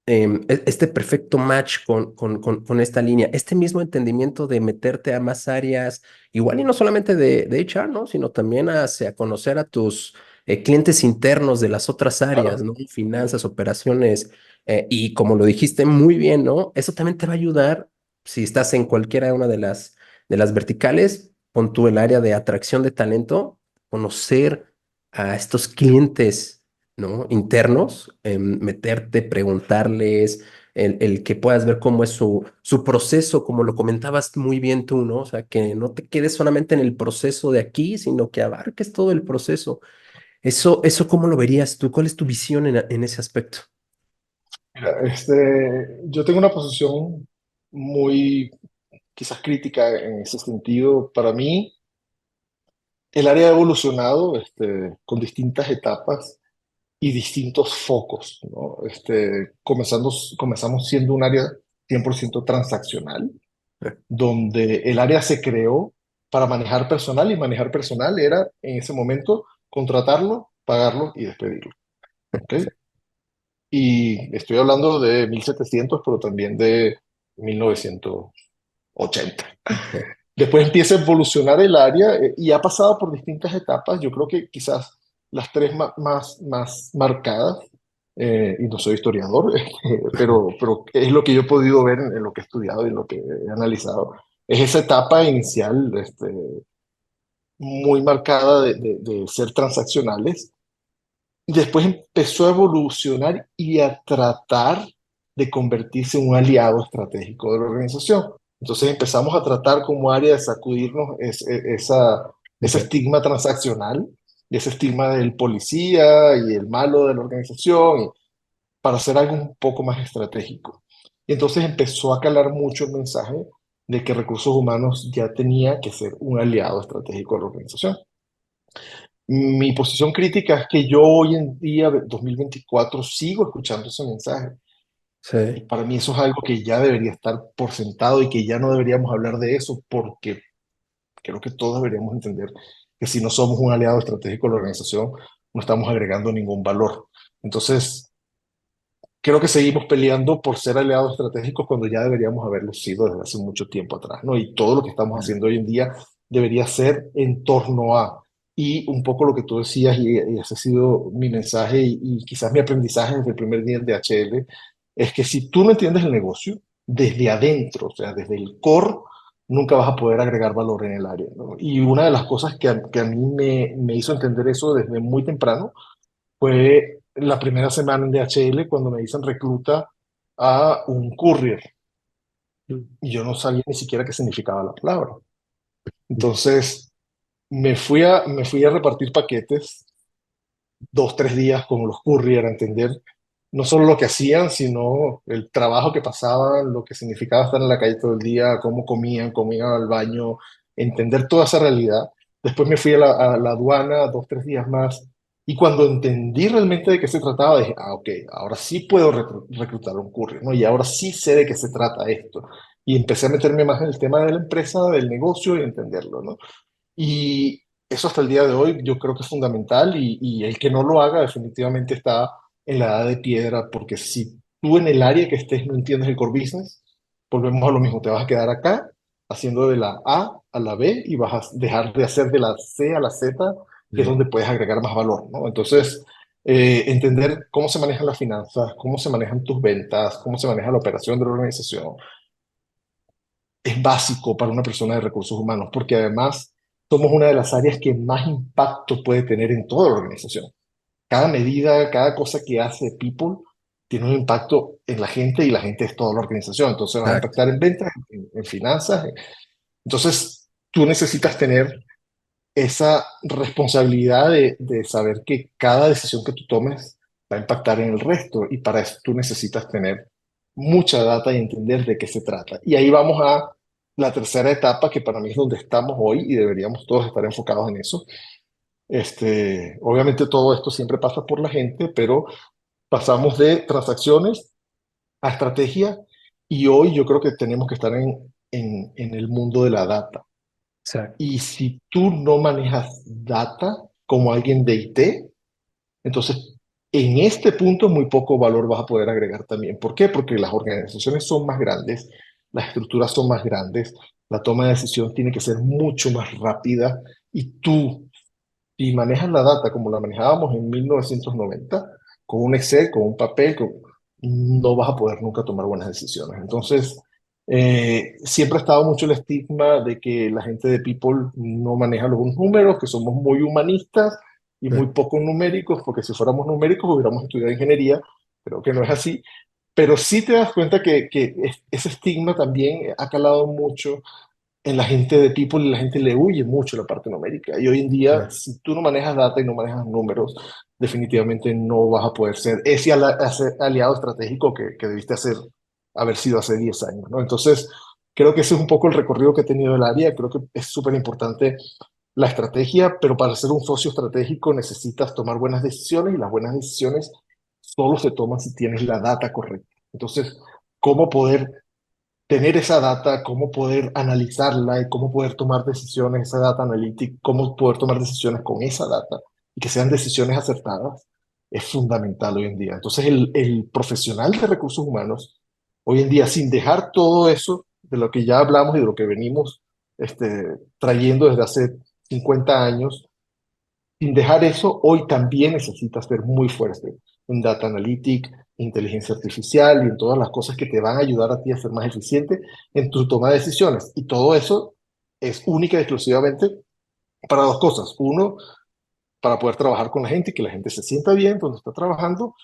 Speaker 1: este perfecto match con esta línea? Este mismo entendimiento de meterte a más áreas, igual y no solamente de HR, ¿no? Sino también hacia conocer a tus clientes internos de las otras áreas,
Speaker 2: Claro.
Speaker 1: ¿no? Finanzas, operaciones, y como lo dijiste muy bien, ¿no? Eso también te va a ayudar si estás en cualquiera una de las verticales, pon tú el área de atracción de talento, conocer a estos clientes, ¿no? Internos, meterte, preguntarles, el que puedas ver cómo es su proceso, como lo comentabas muy bien tú, ¿no? O sea, que no te quedes solamente en el proceso de aquí, sino que abarques todo el proceso. Eso, ¿cómo lo verías tú? ¿Cuál es tu visión en ese aspecto?
Speaker 2: Mira, yo tengo una posición muy quizás crítica en ese sentido. Para mí, el área ha evolucionado con distintas etapas y distintos focos, ¿no? Comenzamos siendo un área 100% transaccional, donde el área se creó para manejar personal y manejar personal era en ese momento contratarlo, pagarlo y despedirlo. ¿Ok? Y estoy hablando de 1700, pero también de 1980. Después empieza a evolucionar el área y ha pasado por distintas etapas. Yo creo que quizás las tres más marcadas, y no soy historiador, pero es lo que yo he podido ver en lo que he estudiado y en lo que he analizado, es esa etapa inicial muy marcada de ser transaccionales. Después empezó a evolucionar y a tratar de convertirse en un aliado estratégico de la organización. Entonces empezamos a tratar como área de sacudirnos ese
Speaker 1: Ok.
Speaker 2: estigma transaccional, ese estigma del policía y el malo de la organización, para hacer algo un poco más estratégico. Y entonces empezó a calar mucho el mensaje de que recursos humanos ya tenía que ser un aliado estratégico de la organización. Mi posición crítica es que yo hoy en día, 2024, sigo escuchando ese mensaje. Y
Speaker 1: Sí.
Speaker 2: para mí eso es algo que ya debería estar por sentado y que ya no deberíamos hablar de eso porque creo que todos deberíamos entender que si no somos un aliado estratégico de la organización, no estamos agregando ningún valor. Entonces, creo que seguimos peleando por ser aliados estratégicos cuando ya deberíamos haberlo sido desde hace mucho tiempo atrás, ¿no? Y todo lo que estamos haciendo hoy en día debería ser en torno a, y un poco lo que tú decías, y ese ha sido mi mensaje y quizás mi aprendizaje desde el primer día en DHL, es que si tú no entiendes el negocio desde adentro, o sea, desde el core, nunca vas a poder agregar valor en el área, ¿no? Y una de las cosas que a mí me hizo entender eso desde muy temprano fue la primera semana en DHL cuando me dicen recluta a un courier y yo no sabía ni siquiera qué significaba la palabra. Entonces me fui a repartir paquetes 2, 3 días con los courier a entender no solo lo que hacían, sino el trabajo que pasaban, lo que significaba estar en la calle todo el día, cómo iban al baño, entender toda esa realidad. Después me fui a la aduana 2, 3 días más y cuando entendí realmente de qué se trataba, dije, ah, ok, ahora sí puedo reclutar un courier, ¿no? Y ahora sí sé de qué se trata esto. Y empecé a meterme más en el tema de la empresa, del negocio y entenderlo, ¿no? Y eso hasta el día de hoy yo creo que es fundamental y el que no lo haga definitivamente está en la edad de piedra, porque si tú en el área que estés no entiendes el core business, volvemos a lo mismo, te vas a quedar acá haciendo de la A a la B y vas a dejar de hacer de la C a la Z, que es
Speaker 1: Sí.
Speaker 2: donde puedes agregar más valor, ¿no? Entonces, entender cómo se manejan las finanzas, cómo se manejan tus ventas, cómo se maneja la operación de la organización, es básico para una persona de recursos humanos, porque además somos una de las áreas que más impacto puede tener en toda la organización. Cada medida, cada cosa que hace People tiene un impacto en la gente y la gente es toda la organización. Entonces va a
Speaker 1: Exacto.
Speaker 2: impactar en ventas, en finanzas. Entonces tú necesitas tener esa responsabilidad de saber que cada decisión que tú tomes va a impactar en el resto y para eso tú necesitas tener mucha data y entender de qué se trata. Y ahí vamos a la tercera etapa que para mí es donde estamos hoy y deberíamos todos estar enfocados en eso. Obviamente todo esto siempre pasa por la gente, pero pasamos de transacciones a estrategia y hoy yo creo que tenemos que estar en el mundo de la data.
Speaker 1: Exacto.
Speaker 2: Y si tú no manejas data como alguien de IT, entonces en este punto muy poco valor vas a poder agregar también. ¿Por qué? Porque las organizaciones son más grandes, las estructuras son más grandes, la toma de decisión tiene que ser mucho más rápida y tú y manejas la data como la manejábamos en 1990, con un Excel, con un papel, no vas a poder nunca tomar buenas decisiones. Entonces, siempre ha estado mucho el estigma de que la gente de People no maneja los números, que somos muy humanistas y muy poco numéricos, porque si fuéramos numéricos hubiéramos estudiado ingeniería. Creo que no es así. Pero sí te das cuenta que ese estigma también ha calado mucho en la gente de People, y la gente le huye mucho la parte numérica. Y hoy en día,
Speaker 1: Claro.
Speaker 2: si tú no manejas data y no manejas números, definitivamente no vas a poder ser ese aliado estratégico que debiste haber sido hace 10 años, ¿no? Entonces, creo que ese es un poco el recorrido que he tenido el área. Creo que es súper importante la estrategia, pero para ser un socio estratégico necesitas tomar buenas decisiones, y las buenas decisiones solo se toman si tienes la data correcta. Entonces, ¿cómo poder tener esa data, cómo poder analizarla y cómo poder tomar decisiones, esa data analytic, cómo poder tomar decisiones con esa data y que sean decisiones acertadas, es fundamental hoy en día? Entonces, el profesional de recursos humanos, hoy en día, sin dejar todo eso de lo que ya hablamos y de lo que venimos trayendo desde hace 50 años, sin dejar eso, hoy también necesitas ser muy fuerte en data analytic, inteligencia artificial y en todas las cosas que te van a ayudar a ti a ser más eficiente en tu toma de decisiones. Y todo eso es única y exclusivamente para dos cosas. Uno, para poder trabajar con la gente y que la gente se sienta bien donde está trabajando,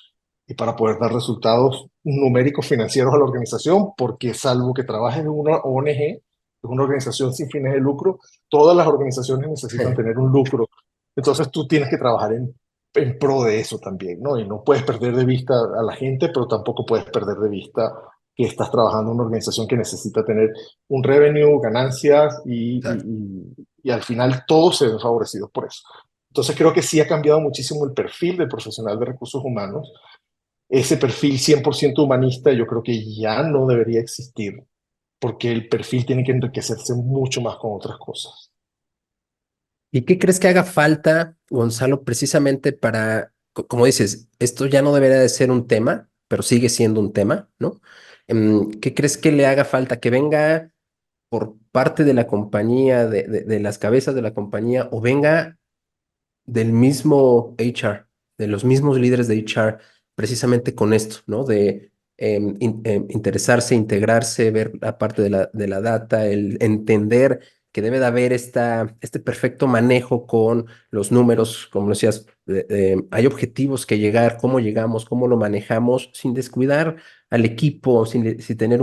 Speaker 2: y para poder dar resultados numéricos financieros a la organización, porque salvo que trabajes en una ONG, es una organización sin fines de lucro, todas las organizaciones necesitan tener un lucro. Entonces tú tienes que trabajar en pro de eso también, ¿no? Y no puedes perder de vista a la gente, pero tampoco puedes perder de vista que estás trabajando en una organización que necesita tener un revenue, ganancias, y al final todos se ven favorecidos por eso. Entonces creo que sí ha cambiado muchísimo el perfil del profesional de recursos humanos. Ese perfil 100% humanista yo creo que ya no debería existir, porque el perfil tiene que enriquecerse mucho más con otras cosas.
Speaker 1: ¿Y qué crees que haga falta, Gonzalo, precisamente para, como dices, esto ya no debería de ser un tema, pero sigue siendo un tema, ¿no? ¿Qué crees que le haga falta? Que venga por parte de la compañía, de las cabezas de la compañía, o venga del mismo HR, de los mismos líderes de HR, precisamente con esto, ¿no? De interesarse, integrarse, ver la parte de la data, el entender que debe de haber este perfecto manejo con los números, como decías, hay objetivos que llegar, cómo llegamos, cómo lo manejamos, sin descuidar al equipo, sin tener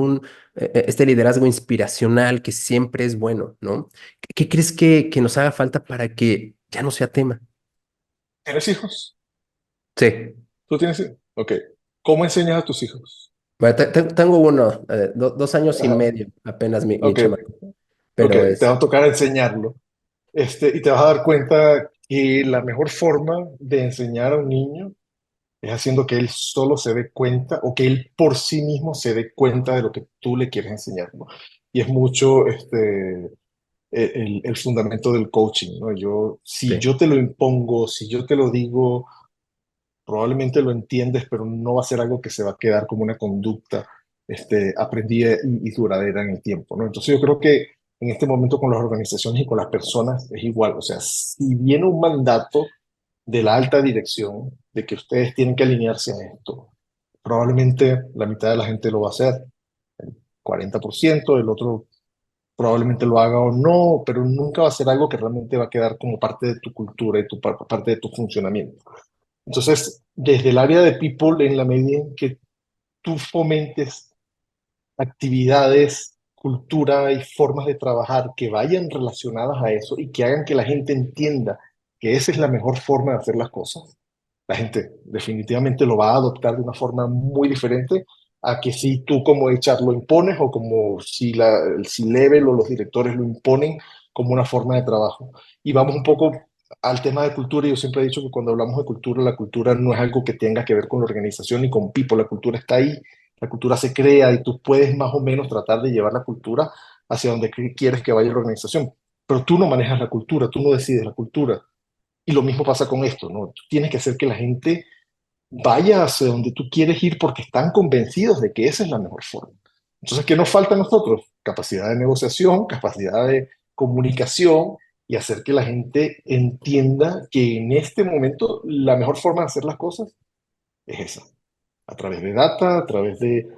Speaker 1: este liderazgo inspiracional que siempre es bueno, ¿no? ¿Qué crees que nos haga falta para que ya no sea tema?
Speaker 2: ¿Tienes hijos?
Speaker 1: Sí.
Speaker 2: ¿Tú tienes hijos? Ok. ¿Cómo enseñas a tus hijos?
Speaker 1: Bueno, tengo uno, 2 años y
Speaker 2: Ajá.
Speaker 1: medio, apenas mi
Speaker 2: Ok,
Speaker 1: chamaco,
Speaker 2: ok.
Speaker 1: pero
Speaker 2: Te va a tocar enseñarlo. Y te vas a dar cuenta que la mejor forma de enseñar a un niño es haciendo que él solo se dé cuenta, o que él por sí mismo se dé cuenta de lo que tú le quieres enseñar, ¿no? Y es mucho el fundamento del coaching, ¿no? Si
Speaker 1: sí,
Speaker 2: yo te lo impongo, si yo te lo digo, probablemente lo entiendes, pero no va a ser algo que se va a quedar como una conducta aprendida y duradera en el tiempo, ¿no? Entonces yo creo que en este momento con las organizaciones y con las personas es igual. O sea, si viene un mandato de la alta dirección de que ustedes tienen que alinearse a esto, probablemente la mitad de la gente lo va a hacer, el 40%, el otro probablemente lo haga o no, pero nunca va a ser algo que realmente va a quedar como parte de tu cultura y parte de tu funcionamiento. Entonces, desde el área de people, en la medida en que tú fomentes actividades, cultura y formas de trabajar que vayan relacionadas a eso y que hagan que la gente entienda que esa es la mejor forma de hacer las cosas, la gente definitivamente lo va a adoptar de una forma muy diferente a que si tú como HR lo impones, o como si el C-Level o los directores lo imponen como una forma de trabajo. Y vamos un poco al tema de cultura. Yo siempre he dicho que cuando hablamos de cultura, la cultura no es algo que tenga que ver con la organización ni con people. La cultura está ahí, la cultura se crea, y tú puedes más o menos tratar de llevar la cultura hacia donde quieres que vaya la organización. Pero tú no manejas la cultura, tú no decides la cultura. Y lo mismo pasa con esto, ¿no? Tú tienes que hacer que la gente vaya hacia donde tú quieres ir, porque están convencidos de que esa es la mejor forma. Entonces, ¿qué nos falta a nosotros? Capacidad de negociación, capacidad de comunicación, y hacer que la gente entienda que en este momento la mejor forma de hacer las cosas es esa, a través de data, a través de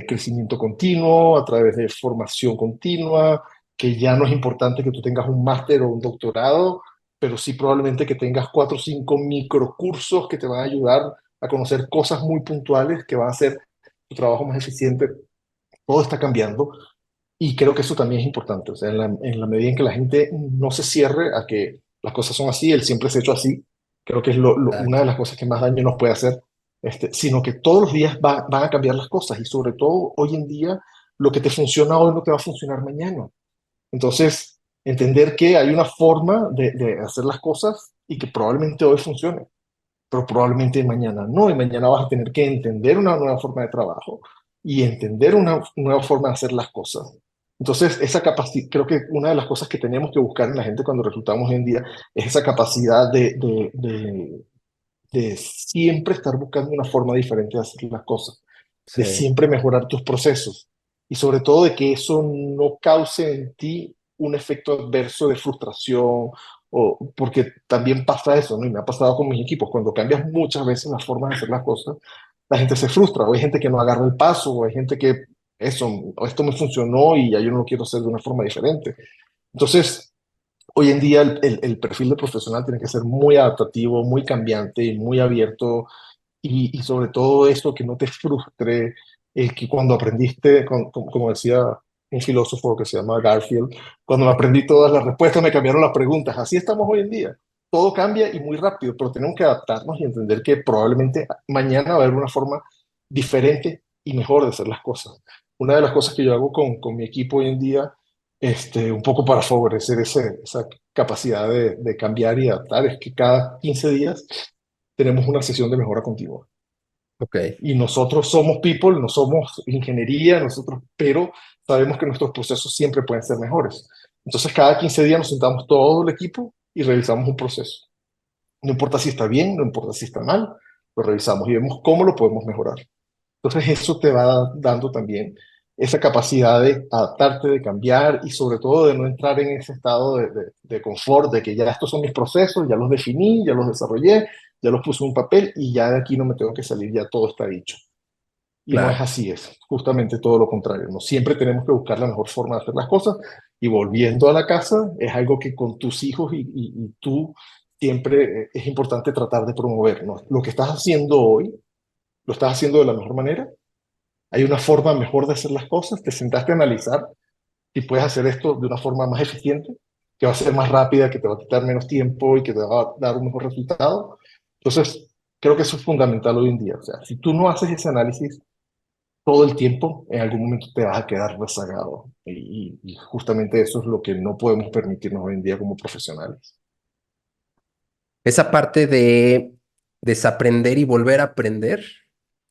Speaker 2: crecimiento continuo, a través de formación continua, que ya no es importante que tú tengas un máster o un doctorado, pero sí probablemente que tengas 4 o 5 microcursos que te van a ayudar a conocer cosas muy puntuales que van a hacer tu trabajo más eficiente. Todo está cambiando y creo que eso también es importante. O sea, en la medida en que la gente no se cierre a que las cosas son así, él siempre se ha hecho así, creo que es una de las cosas que más daño nos puede hacer, sino que todos los días van a cambiar las cosas y sobre todo hoy en día lo que te funciona hoy no te va a funcionar mañana. Entonces, entender que hay una forma de hacer las cosas y que probablemente hoy funcione, pero probablemente mañana no, y mañana vas a tener que entender una nueva forma de trabajo y entender una nueva forma de hacer las cosas. Entonces, esa capacidad, creo que una de las cosas que tenemos que buscar en la gente cuando reclutamos hoy en día es esa capacidad de siempre estar buscando una forma diferente de hacer las cosas, de
Speaker 1: Sí,
Speaker 2: siempre mejorar tus procesos y sobre todo de que eso no cause en ti un efecto adverso de frustración, o porque también pasa eso, ¿no? Y me ha pasado con mis equipos, cuando cambias muchas veces la forma de hacer las cosas, la gente se frustra, o hay gente que no agarra el paso, o hay gente que eso, o esto me funcionó y ya yo no lo quiero hacer de una forma diferente. Entonces, hoy en día el perfil de profesional tiene que ser muy adaptativo, muy cambiante y muy abierto y sobre todo esto que no te frustre, que cuando aprendiste, como decía un filósofo que se llama Garfield, cuando me aprendí todas las respuestas me cambiaron las preguntas. Así estamos hoy en día. Todo cambia y muy rápido, pero tenemos que adaptarnos y entender que probablemente mañana va a haber una forma diferente y mejor de hacer las cosas. Una de las cosas que yo hago con mi equipo hoy en día, un poco para favorecer esa capacidad de cambiar y adaptar, es que cada 15 días tenemos una sesión de mejora continua.
Speaker 1: ok,
Speaker 2: Y nosotros somos people, no somos ingeniería, nosotros, pero sabemos que nuestros procesos siempre pueden ser mejores. Entonces, cada 15 días nos sentamos todo el equipo y revisamos un proceso. No importa si está bien, no importa si está mal, lo revisamos y vemos cómo lo podemos mejorar. Entonces, eso te va dando también esa capacidad de adaptarte, de cambiar y sobre todo de no entrar en ese estado de confort, de que ya estos son mis procesos, ya los definí, ya los desarrollé, ya los puse en un papel y ya de aquí no me tengo que salir, ya todo está dicho. Y no es
Speaker 1: claro.
Speaker 2: así, es justamente todo lo contrario. No siempre tenemos que buscar la mejor forma de hacer las cosas y volviendo a la casa es algo que con tus hijos y tú siempre es importante tratar de promover, ¿no? Lo que estás haciendo hoy, lo estás haciendo de la mejor manera. Hay una forma mejor de hacer las cosas. Te sentaste a analizar si puedes hacer esto de una forma más eficiente, que va a ser más rápida, que te va a quitar menos tiempo y que te va a dar un mejor resultado. Entonces, creo que eso es fundamental hoy en día. O sea, si tú no haces ese análisis todo el tiempo, en algún momento te vas a quedar rezagado. Y justamente eso es lo que no podemos permitirnos hoy en día como profesionales.
Speaker 1: Esa parte de desaprender y volver a aprender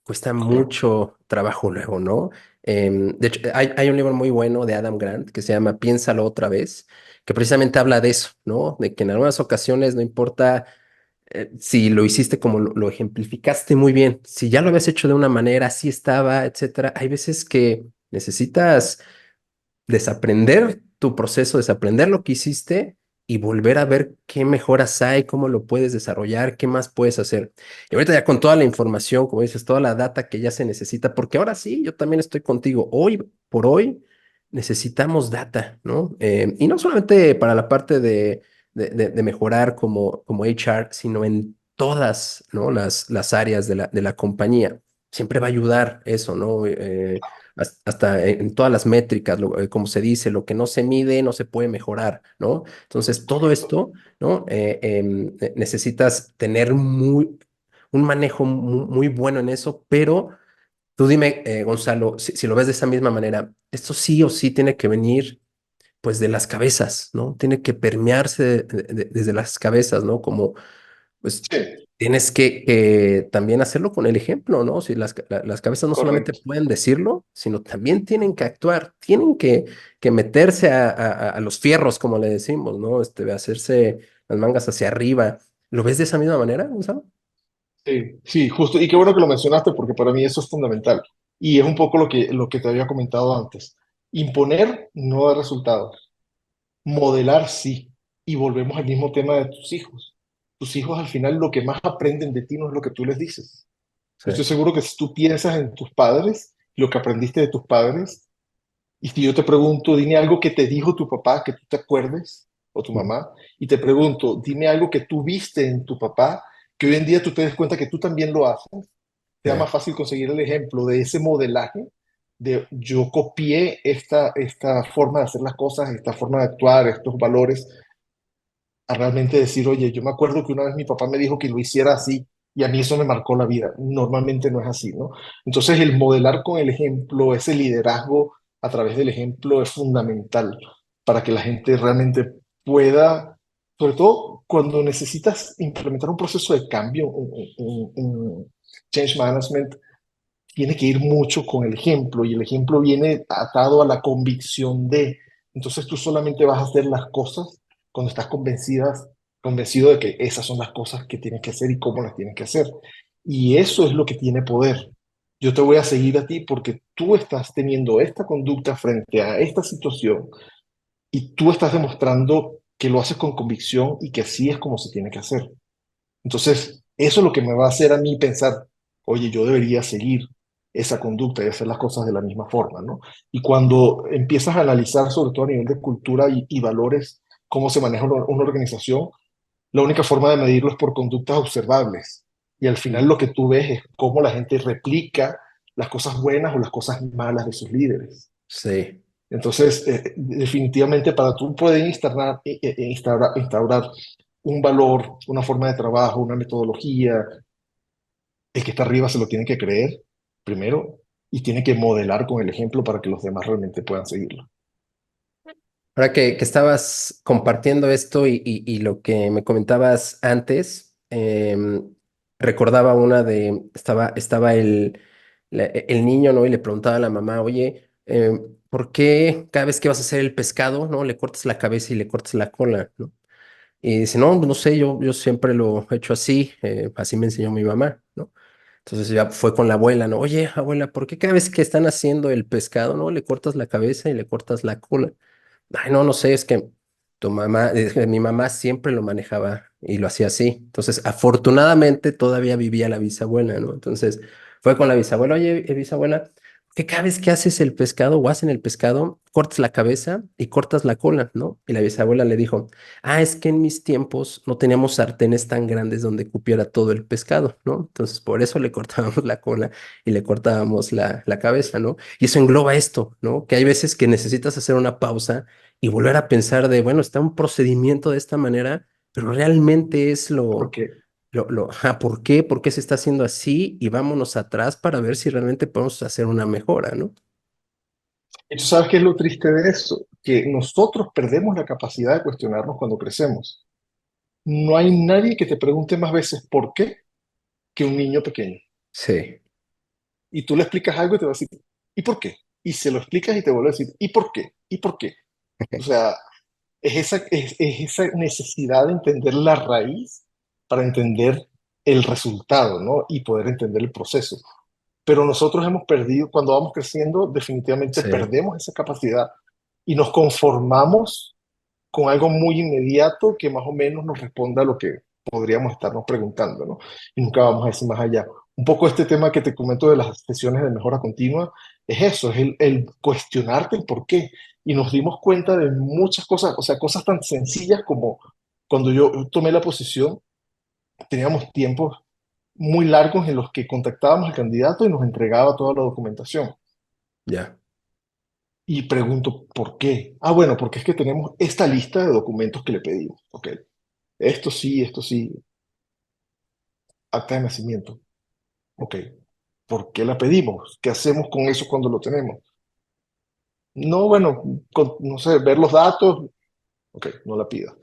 Speaker 1: cuesta
Speaker 2: Correcto.
Speaker 1: mucho trabajo luego, ¿no? De hecho, hay un libro muy bueno de Adam Grant que se llama Piénsalo otra vez, que precisamente habla de eso, ¿no? De que en algunas ocasiones no importa si lo hiciste como lo ejemplificaste muy bien, si ya lo habías hecho de una manera, así estaba, etcétera, hay veces que necesitas desaprender tu proceso, desaprender lo que hiciste y volver a ver qué mejoras hay, cómo lo puedes desarrollar, qué más puedes hacer. Y ahorita ya con toda la información, como dices, toda la data que ya se necesita, porque ahora sí, yo también estoy contigo. Hoy por hoy necesitamos data, ¿no? Y no solamente para la parte de mejorar como HR, sino en todas, ¿no? Las áreas de la compañía. Siempre va a ayudar eso, ¿no? Hasta en todas las métricas, como se dice, lo que no se mide no se puede mejorar, ¿no? Entonces, todo
Speaker 2: Correcto.
Speaker 1: esto, ¿no? Necesitas tener un manejo muy bueno en eso, pero tú dime, Gonzalo, si lo ves de esa misma manera, esto sí o sí tiene que venir, pues, de las cabezas, ¿no? Tiene que permearse desde las cabezas, ¿no? Como pues
Speaker 2: Sí,
Speaker 1: tienes que también hacerlo con el ejemplo, ¿no? Si las cabezas no solamente
Speaker 2: correcto.
Speaker 1: pueden decirlo, sino también tienen que actuar, tienen que meterse a los fierros, como le decimos, ¿no? Hacerse las mangas hacia arriba. ¿Lo ves de esa misma manera, Gonzalo?
Speaker 2: Sí, sí, justo. Y qué bueno que lo mencionaste porque para mí eso es fundamental. Y es un poco lo que te había comentado antes. Imponer no da resultados. Modelar sí. Y volvemos al mismo tema de tus hijos. Tus hijos al final lo que más aprenden de ti no es lo que tú les dices. Yo
Speaker 1: Sí.
Speaker 2: estoy seguro que si tú piensas en tus padres, lo que aprendiste de tus padres, y si yo te pregunto, dime algo que te dijo tu papá, que tú te acuerdes, o tu
Speaker 1: Ujú.
Speaker 2: mamá, y te pregunto, dime algo que tú viste en tu papá, que hoy en día tú te des cuenta que tú también lo haces, te
Speaker 1: Sí.
Speaker 2: da más fácil conseguir el ejemplo de ese modelaje, de yo copié esta forma de hacer las cosas, esta forma de actuar, estos valores, a realmente decir, oye, yo me acuerdo que una vez mi papá me dijo que lo hiciera así y a mí eso me marcó la vida. Normalmente no es así, ¿no? Entonces el modelar con el ejemplo, ese liderazgo a través del ejemplo es fundamental para que la gente realmente pueda, sobre todo cuando necesitas implementar un proceso de cambio, un change management, tiene que ir mucho con el ejemplo y el ejemplo viene atado a la convicción de, entonces tú solamente vas a hacer las cosas cuando estás convencido de que esas son las cosas que tienes que hacer y cómo las tienes que hacer. Y eso es lo que tiene poder. Yo te voy a seguir a ti porque tú estás teniendo esta conducta frente a esta situación y tú estás demostrando que lo haces con convicción y que así es como se tiene que hacer. Entonces, eso es lo que me va a hacer a mí pensar, oye, yo debería seguir esa conducta y hacer las cosas de la misma forma, ¿no? Y cuando empiezas a analizar, sobre todo a nivel de cultura y valores, cómo se maneja una organización, la única forma de medirlo es por conductas observables. Y al final lo que tú ves es cómo la gente replica las cosas buenas o las cosas malas de sus líderes.
Speaker 1: Sí.
Speaker 2: Entonces, definitivamente para tú poder instaurar un valor, una forma de trabajo, una metodología, el que está arriba se lo tiene que creer primero y tiene que modelar con el ejemplo para que los demás realmente puedan seguirlo.
Speaker 1: Ahora que estabas compartiendo esto y lo que me comentabas antes, recordaba una estaba el niño, ¿no? Y le preguntaba a la mamá, oye, ¿por qué cada vez que vas a hacer el pescado, ¿no? Le cortas la cabeza y le cortas la cola, ¿no? Y dice, no, no sé, yo siempre lo he hecho así, así me enseñó mi mamá, ¿no? Entonces ya fue con la abuela, ¿no? Oye, abuela, ¿por qué cada vez que están haciendo el pescado, ¿no? Le cortas la cabeza y le cortas la cola? Ay, no, no sé, es que tu mamá, es que mi mamá siempre lo manejaba y lo hacía así. Entonces, afortunadamente todavía vivía la bisabuela, ¿no? Entonces, fue con la bisabuela, oye, bisabuela, que cada vez que haces el pescado o hacen el pescado, cortas la cabeza y cortas la cola, ¿no? Y la bisabuela le dijo, es que en mis tiempos no teníamos sartenes tan grandes donde cupiera todo el pescado, ¿no? Entonces, por eso le cortábamos la cola y le cortábamos la cabeza, ¿no? Y eso engloba esto, ¿no? Que hay veces que necesitas hacer una pausa y volver a pensar de, bueno, está un procedimiento de esta manera, pero realmente es
Speaker 2: Porque,
Speaker 1: ¿por qué? ¿Por qué se está haciendo así? Y vámonos atrás para ver si realmente podemos hacer una mejora, ¿no?
Speaker 2: y tú sabes qué es lo triste de eso, que nosotros perdemos la capacidad de cuestionarnos cuando crecemos. No hay nadie que te pregunte más veces por qué que un niño pequeño.
Speaker 1: Sí,
Speaker 2: Y tú le explicas algo y te va a decir, ¿y por qué? Y se lo explicas y te vuelve a decir, ¿y por qué? ¿Y por qué? O sea, es esa necesidad de entender la raíz para entender el resultado, ¿no? Y poder entender el proceso. Pero nosotros hemos perdido, cuando vamos creciendo, definitivamente
Speaker 1: sí,
Speaker 2: perdemos esa capacidad y nos conformamos con algo muy inmediato que más o menos nos responda a lo que podríamos estarnos preguntando, ¿no? Y nunca vamos a decir más allá. Un poco este tema que te comento de las sesiones de mejora continua es eso, es el cuestionarte el por qué. Y nos dimos cuenta de muchas cosas, o sea, cosas tan sencillas como cuando yo tomé la posición, teníamos tiempos muy largos en los que contactábamos al candidato y nos entregaba toda la documentación.
Speaker 1: ya,
Speaker 2: Y pregunto, ¿por qué? Bueno, porque es que tenemos esta lista de documentos que le pedimos. Ok, esto sí, acta de nacimiento. Ok, ¿por qué la pedimos? ¿Qué hacemos con eso cuando lo tenemos? No, bueno, no sé, ver los datos. Ok, no la pidas.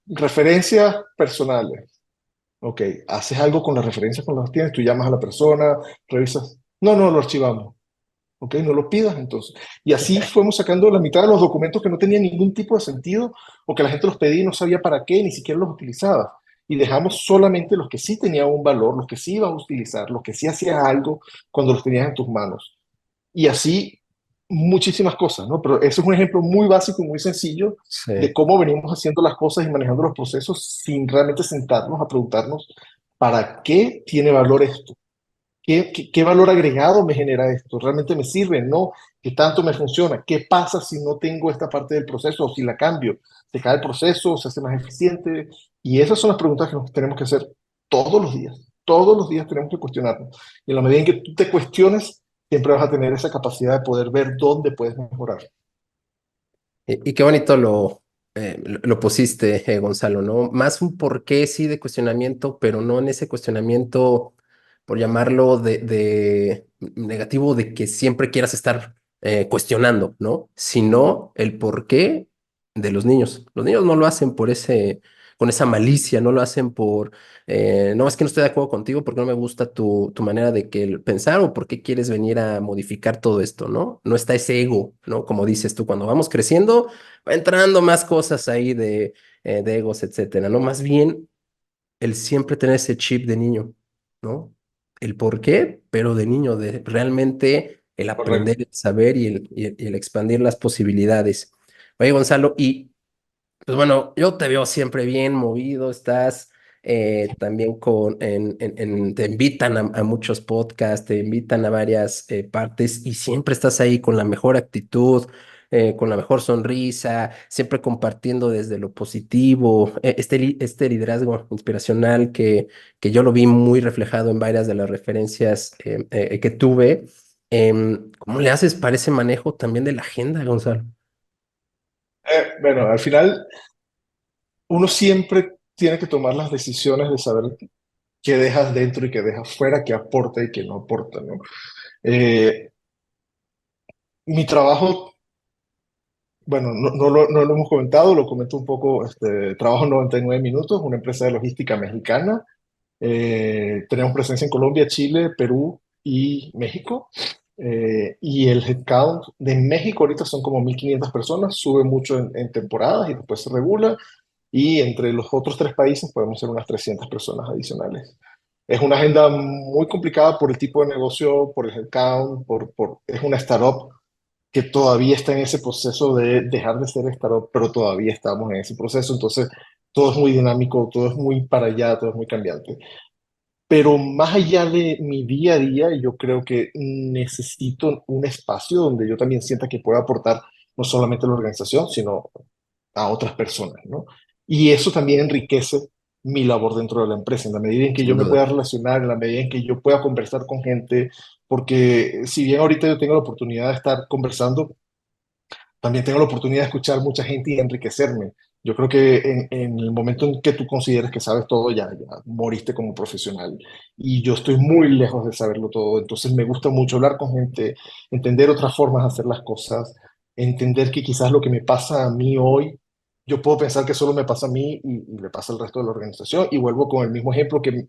Speaker 2: Referencias personales. Ok, haces algo con las referencias cuando las tienes, tú llamas a la persona, revisas. No, no, lo archivamos. Ok, no lo pidas entonces. Y así fuimos sacando la mitad de los documentos que no tenían ningún tipo de sentido o que la gente los pedía y no sabía para qué, ni siquiera los utilizaba. Y dejamos solamente los que sí tenían un valor, los que sí ibas a utilizar, los que sí hacías algo cuando los tenías en tus manos. Y así muchísimas cosas, ¿no? Pero eso es un ejemplo muy básico y muy sencillo de
Speaker 1: Sí.
Speaker 2: cómo venimos haciendo las cosas y manejando los procesos sin realmente sentarnos a preguntarnos para qué tiene valor esto. ¿Qué valor agregado me genera esto? ¿Realmente me sirve? ¿No? ¿Qué tanto me funciona? ¿Qué pasa si no tengo esta parte del proceso o si la cambio? ¿Se cae el proceso? ¿Se hace más eficiente? Y esas son las preguntas que nos tenemos que hacer todos los días. Todos los días tenemos que cuestionarnos. Y en la medida en que tú te cuestiones, siempre vas a tener esa capacidad de poder ver dónde puedes mejorar.
Speaker 1: Y qué bonito lo pusiste, Gonzalo, ¿no? Más un porqué, sí, de cuestionamiento, pero no en ese cuestionamiento, por llamarlo de negativo, de que siempre quieras estar cuestionando, ¿no? Sino el porqué de los niños. Los niños no lo hacen con esa malicia, no lo hacen no, es que no estoy de acuerdo contigo porque no me gusta tu manera de pensar o por qué quieres venir a modificar todo esto, ¿no? No está ese ego, ¿no? Como dices tú, cuando vamos creciendo, va entrando más cosas ahí de egos, etcétera, ¿no? Más bien el siempre tener ese chip de niño, ¿no? El por qué, pero de niño, de realmente el
Speaker 2: Correcto.
Speaker 1: aprender, el saber y el expandir las posibilidades. Oye, Gonzalo, y pues bueno, yo te veo siempre bien movido, estás también te invitan a muchos podcasts, te invitan a varias partes y siempre estás ahí con la mejor actitud, con la mejor sonrisa, siempre compartiendo desde lo positivo, este liderazgo inspiracional que yo lo vi muy reflejado en varias de las referencias que tuve. ¿Cómo le haces para ese manejo también de la agenda, Gonzalo?
Speaker 2: Bueno, al final uno siempre tiene que tomar las decisiones de saber qué dejas dentro y qué dejas fuera, qué aporta y qué no aporta, ¿no? Eh, Mi trabajo, bueno, no lo hemos comentado, lo comento un poco, trabajo en 99 minutos, una empresa de logística mexicana. Tenemos presencia en Colombia, Chile, Perú y México. Y el headcount de México ahorita son como 1.500 personas, sube mucho en temporadas y después se regula. Y entre los otros tres países podemos ser unas 300 personas adicionales. Es una agenda muy complicada por el tipo de negocio, por el headcount, es una startup que todavía está en ese proceso de dejar de ser startup, pero todavía estamos en ese proceso. Entonces, todo es muy dinámico, todo es muy para allá, todo es muy cambiante. Pero más allá de mi día a día, yo creo que necesito un espacio donde yo también sienta que pueda aportar no solamente a la organización, sino a otras personas, ¿no? Y eso también enriquece mi labor dentro de la empresa, en la medida en que yo
Speaker 1: Sin
Speaker 2: me
Speaker 1: duda.
Speaker 2: pueda relacionar, en la medida en que yo pueda conversar con gente, porque si bien ahorita yo tengo la oportunidad de estar conversando, también tengo la oportunidad de escuchar mucha gente y enriquecerme. Yo creo que en el momento en que tú consideres que sabes todo, ya moriste como profesional. Y yo estoy muy lejos de saberlo todo. Entonces me gusta mucho hablar con gente, entender otras formas de hacer las cosas, entender que quizás lo que me pasa a mí hoy, yo puedo pensar que solo me pasa a mí y le pasa al resto de la organización. Y vuelvo con el mismo ejemplo que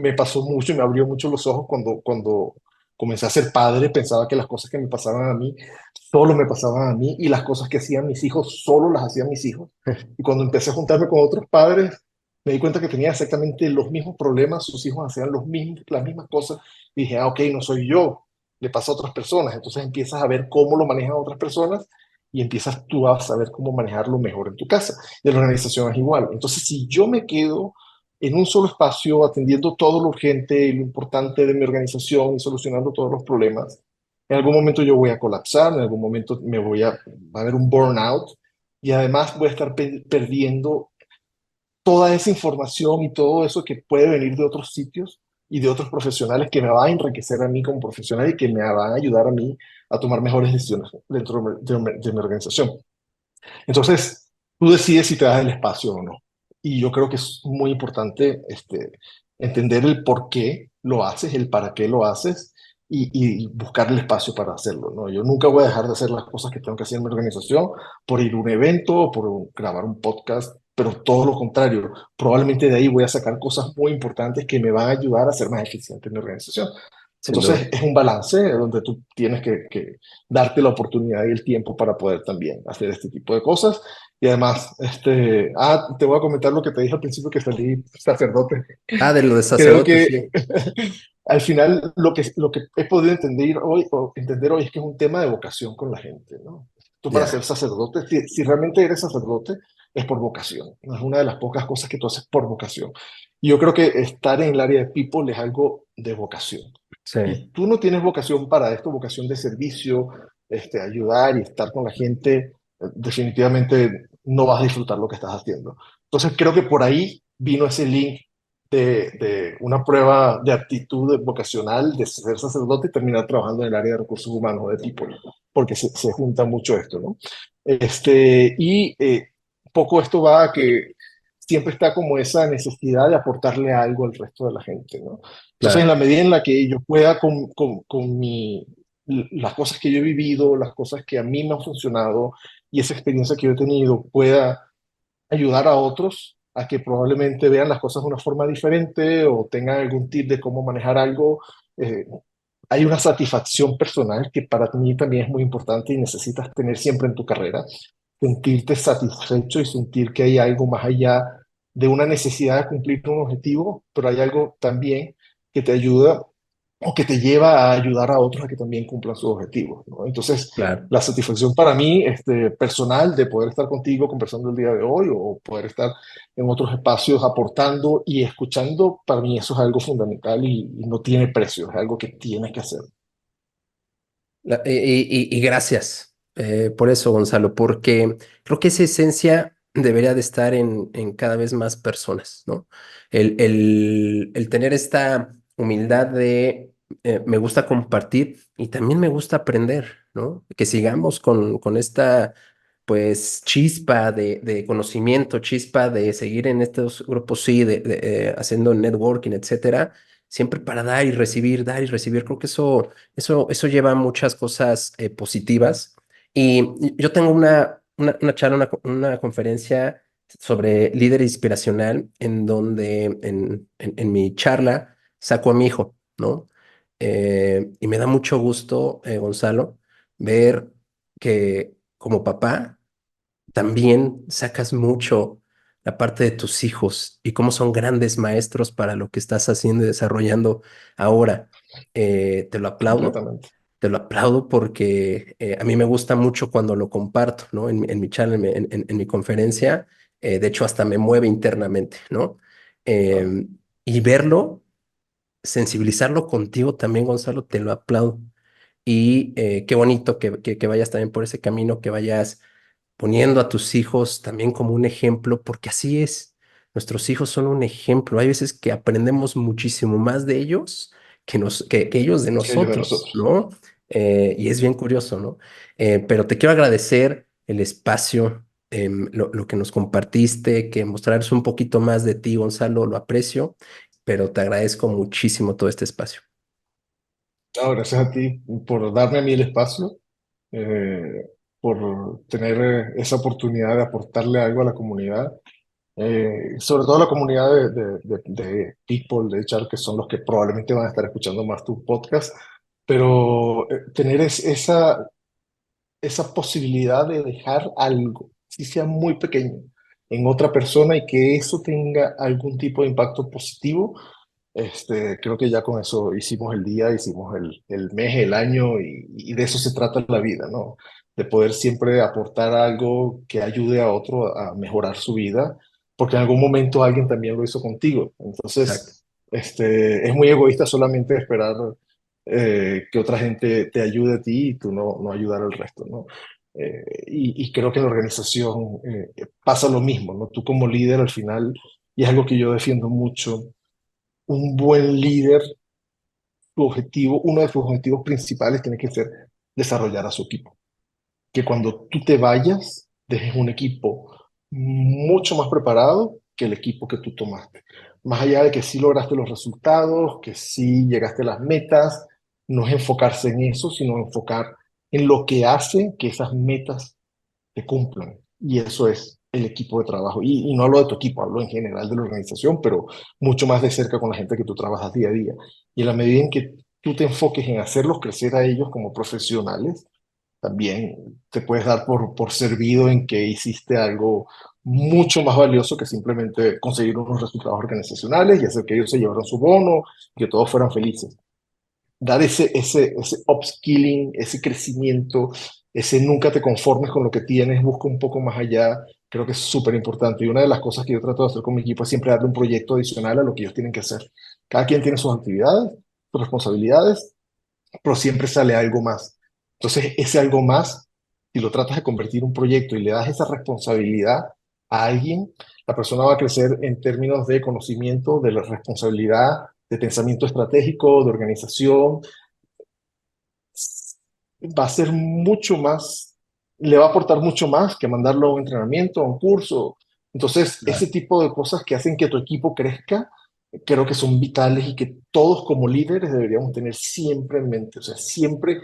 Speaker 2: me pasó mucho y me abrió mucho los ojos cuando comencé a ser padre. Pensaba que las cosas que me pasaban a mí solo me pasaban a mí y las cosas que hacían mis hijos solo las hacían mis hijos. Y cuando empecé a juntarme con otros padres, me di cuenta que tenía exactamente los mismos problemas, sus hijos hacían las mismas cosas. Y dije, ah, ok, no soy yo, le pasa a otras personas. Entonces empiezas a ver cómo lo manejan otras personas y empiezas tú a saber cómo manejarlo mejor en tu casa. De la organización es igual. Entonces, si yo me quedo en un solo espacio, atendiendo todo lo urgente y lo importante de mi organización y solucionando todos los problemas, en algún momento yo voy a colapsar, en algún momento va a haber un burnout y además voy a estar perdiendo toda esa información y todo eso que puede venir de otros sitios y de otros profesionales que me va a enriquecer a mí como profesional y que me van a ayudar a mí a tomar mejores decisiones dentro de mi organización. Entonces, tú decides si te das el espacio o no. Y yo creo que es muy importante entender el por qué lo haces, el para qué lo haces y buscar el espacio para hacerlo, ¿no? Yo nunca voy a dejar de hacer las cosas que tengo que hacer en mi organización por ir a un evento o por grabar un podcast, pero todo lo contrario. Probablemente de ahí voy a sacar cosas muy importantes que me van a ayudar a ser más eficiente en mi organización.
Speaker 1: Sin duda.
Speaker 2: Entonces, es un balance donde tú tienes que darte la oportunidad y el tiempo para poder también hacer este tipo de cosas. Y además, te voy a comentar lo que te dije al principio que salí sacerdote.
Speaker 1: Ah, de lo de
Speaker 2: Creo
Speaker 1: sacerdote,
Speaker 2: que
Speaker 1: sí.
Speaker 2: al final lo que he podido entender hoy es que es un tema de vocación con la gente, ¿no? Tú para ser
Speaker 1: Ya,
Speaker 2: sacerdote, si realmente eres sacerdote, es por vocación, ¿no? Es una de las pocas cosas que tú haces por vocación. Y yo creo que estar en el área de people es algo de vocación.
Speaker 1: sí,
Speaker 2: Y tú no tienes vocación para esto, vocación de servicio, ayudar y estar con la gente, definitivamente no vas a disfrutar lo que estás haciendo. Entonces creo que por ahí vino ese link de una prueba de aptitud vocacional de ser sacerdote y terminar trabajando en el área de recursos humanos de tipo, porque se junta mucho esto, ¿no? Poco esto va a que siempre está como esa necesidad de aportarle algo al resto de la gente, ¿no? Entonces, en
Speaker 1: claro,
Speaker 2: la medida en la que yo pueda las cosas que yo he vivido, las cosas que a mí me han funcionado y esa experiencia que yo he tenido, pueda ayudar a otros a que probablemente vean las cosas de una forma diferente o tengan algún tip de cómo manejar algo. eh, Hay una satisfacción personal que para mí también es muy importante y necesitas tener siempre en tu carrera, sentirte satisfecho y sentir que hay algo más allá de una necesidad de cumplir un objetivo, pero hay algo también que te ayuda o que te lleva a ayudar a otros a que también cumplan sus objetivos, ¿no? Entonces,
Speaker 1: claro.
Speaker 2: la satisfacción para mí, personal, de poder estar contigo conversando el día de hoy o poder estar en otros espacios aportando y escuchando, para mí eso es algo fundamental y no tiene precio, es algo que tienes que hacer.
Speaker 1: Y gracias por eso, Gonzalo, porque creo que esa esencia debería de estar en cada vez más personas, ¿no? El tener esta humildad de me gusta compartir y también me gusta aprender, ¿no? Que sigamos con esta, pues, chispa de conocimiento, chispa de seguir en estos grupos, sí, haciendo networking, etcétera, siempre para dar y recibir, dar y recibir. Creo que eso lleva a muchas cosas positivas. Y yo tengo una charla, una conferencia sobre líder inspiracional, en donde en mi charla saco a mi hijo, ¿no? Y me da mucho gusto, Gonzalo, ver que como papá también sacas mucho la parte de tus hijos y cómo son grandes maestros para lo que estás haciendo y desarrollando ahora. Te lo aplaudo,
Speaker 2: Completamente.
Speaker 1: te lo aplaudo porque a mí me gusta mucho cuando lo comparto, ¿no? En mi channel, en mi conferencia, de hecho hasta me mueve internamente, ¿no?
Speaker 2: Claro.
Speaker 1: Eh, y verlo, sensibilizarlo contigo también, Gonzalo, te lo aplaudo. Y qué bonito que vayas también por ese camino, que vayas poniendo a tus hijos también como un ejemplo, porque así es. Nuestros hijos son un ejemplo. Hay veces que aprendemos muchísimo más de ellos que ellos de
Speaker 2: Que ellos de
Speaker 1: nosotros,
Speaker 2: nosotros.
Speaker 1: ¿no? Y es bien curioso, ¿no? Pero te quiero agradecer el espacio, lo que nos compartiste, que mostraras un poquito más de ti, Gonzalo, lo aprecio, pero te agradezco muchísimo todo este espacio.
Speaker 2: No, gracias a ti por darme a mí el espacio, eh, por tener esa oportunidad de aportarle algo a la comunidad, sobre todo a la comunidad de People, de HR, que son los que probablemente van a estar escuchando más tu podcast, pero tener esa posibilidad de dejar algo, si sea muy pequeño, en otra persona y que eso tenga algún tipo de impacto positivo. Creo que ya con eso hicimos el día, hicimos el mes, el año y de eso se trata la vida, ¿no? De poder siempre aportar algo que ayude a otro a mejorar su vida, porque en algún momento alguien también lo hizo contigo.
Speaker 1: Exacto.
Speaker 2: Entonces, es muy egoísta solamente esperar que otra gente te ayude a ti y tú no ayudar al resto, ¿no? Y creo que en la organización pasa lo mismo, ¿no? Tú como líder al final, y es algo que yo defiendo mucho, un buen líder, uno de sus objetivos principales tiene que ser desarrollar a su equipo. Que cuando tú te vayas, dejes un equipo mucho más preparado que el equipo que tú tomaste. Más allá de que sí lograste los resultados, que sí llegaste a las metas, no es enfocarse en eso, sino enfocar en lo que hace que esas metas te cumplan. Y eso es el equipo de trabajo. Y no hablo de tu equipo, hablo en general de la organización, pero mucho más de cerca con la gente que tú trabajas día a día. Y en la medida en que tú te enfoques en hacerlos crecer a ellos como profesionales, también te puedes dar por servido en que hiciste algo mucho más valioso que simplemente conseguir unos resultados organizacionales y hacer que ellos se llevaran su bono, que todos fueran felices. Dar ese upskilling, ese crecimiento, ese nunca te conformes con lo que tienes, busca un poco más allá, creo que es súper importante. Y una de las cosas que yo trato de hacer con mi equipo es siempre darle un proyecto adicional a lo que ellos tienen que hacer. Cada quien tiene sus actividades, sus responsabilidades, pero siempre sale algo más. Entonces, ese algo más, si lo tratas de convertir en un proyecto y le das esa responsabilidad a alguien, la persona va a crecer en términos de conocimiento, de la responsabilidad, de pensamiento estratégico, de organización. Va a ser mucho más, le va a aportar mucho más que mandarlo a un entrenamiento, a un curso. Entonces, ese
Speaker 1: Claro.
Speaker 2: tipo de cosas que hacen que tu equipo crezca, creo que son vitales y que todos como líderes deberíamos tener siempre en mente. O sea, siempre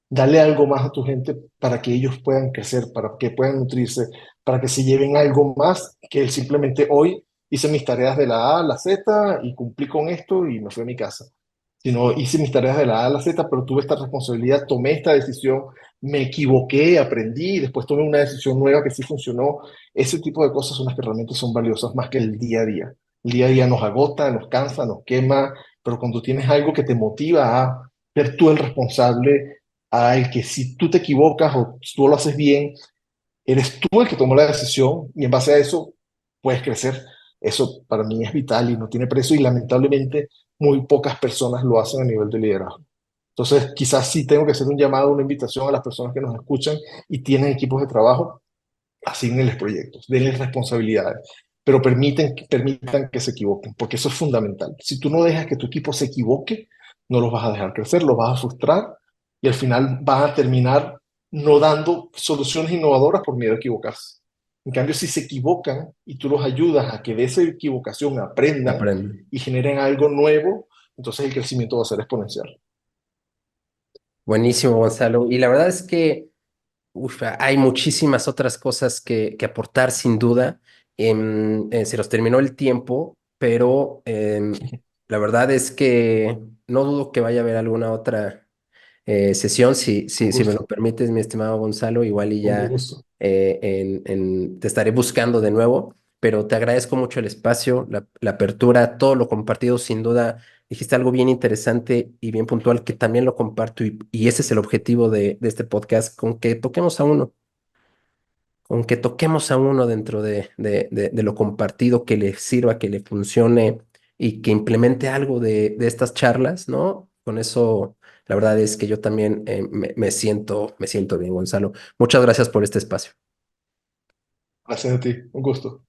Speaker 2: darle algo más a tu gente para que ellos puedan crecer, para que puedan nutrirse, para que se lleven algo más que el simplemente hoy hice mis tareas de la A a la Z y cumplí con esto y me fui a mi casa, sino hice mis tareas de la A a la Z, pero tuve esta responsabilidad, tomé esta decisión, me equivoqué, aprendí, y después tomé una decisión nueva que sí funcionó. Ese tipo de cosas son las que realmente son valiosas más que el día a día. El día a día nos agota, nos cansa, nos quema, pero cuando tienes algo que te motiva a ser tú el responsable, al que si tú te equivocas o tú lo haces bien, eres tú el que tomó la decisión y en base a eso puedes crecer. Eso para mí es vital y no tiene precio y lamentablemente muy pocas personas lo hacen a nivel de liderazgo. Entonces, quizás sí tengo que hacer un llamado, una invitación a las personas que nos escuchan y tienen equipos de trabajo, asignenles proyectos, denles responsabilidades, pero permitan que se equivoquen, porque eso es fundamental. Si tú no dejas que tu equipo se equivoque, no los vas a dejar crecer, los vas a frustrar y al final vas a terminar no dando soluciones innovadoras por miedo a equivocarse. En cambio, si se equivocan y tú los ayudas a que de esa equivocación aprendan
Speaker 1: Aprende.
Speaker 2: y generen algo nuevo, entonces el crecimiento va a ser exponencial.
Speaker 1: Buenísimo, Gonzalo. Y la verdad es que hay muchísimas otras cosas que aportar, sin duda. Se nos terminó el tiempo, pero la verdad es que no dudo que vaya a haber alguna otra sesión,
Speaker 2: Un
Speaker 1: si me lo
Speaker 2: gusto,
Speaker 1: permites, mi estimado Gonzalo. Igual y
Speaker 2: un
Speaker 1: ya
Speaker 2: gusto.
Speaker 1: te estaré buscando de nuevo, pero te agradezco mucho el espacio, la apertura, todo lo compartido. Sin duda, dijiste algo bien interesante y bien puntual que también lo comparto, y ese es el objetivo de este podcast, con que toquemos a uno dentro de lo compartido, que le sirva, que le funcione y que implemente algo de estas charlas, ¿no? Con eso, la verdad es que yo también me siento bien, Gonzalo. Muchas gracias por este espacio.
Speaker 2: Gracias a ti, un gusto.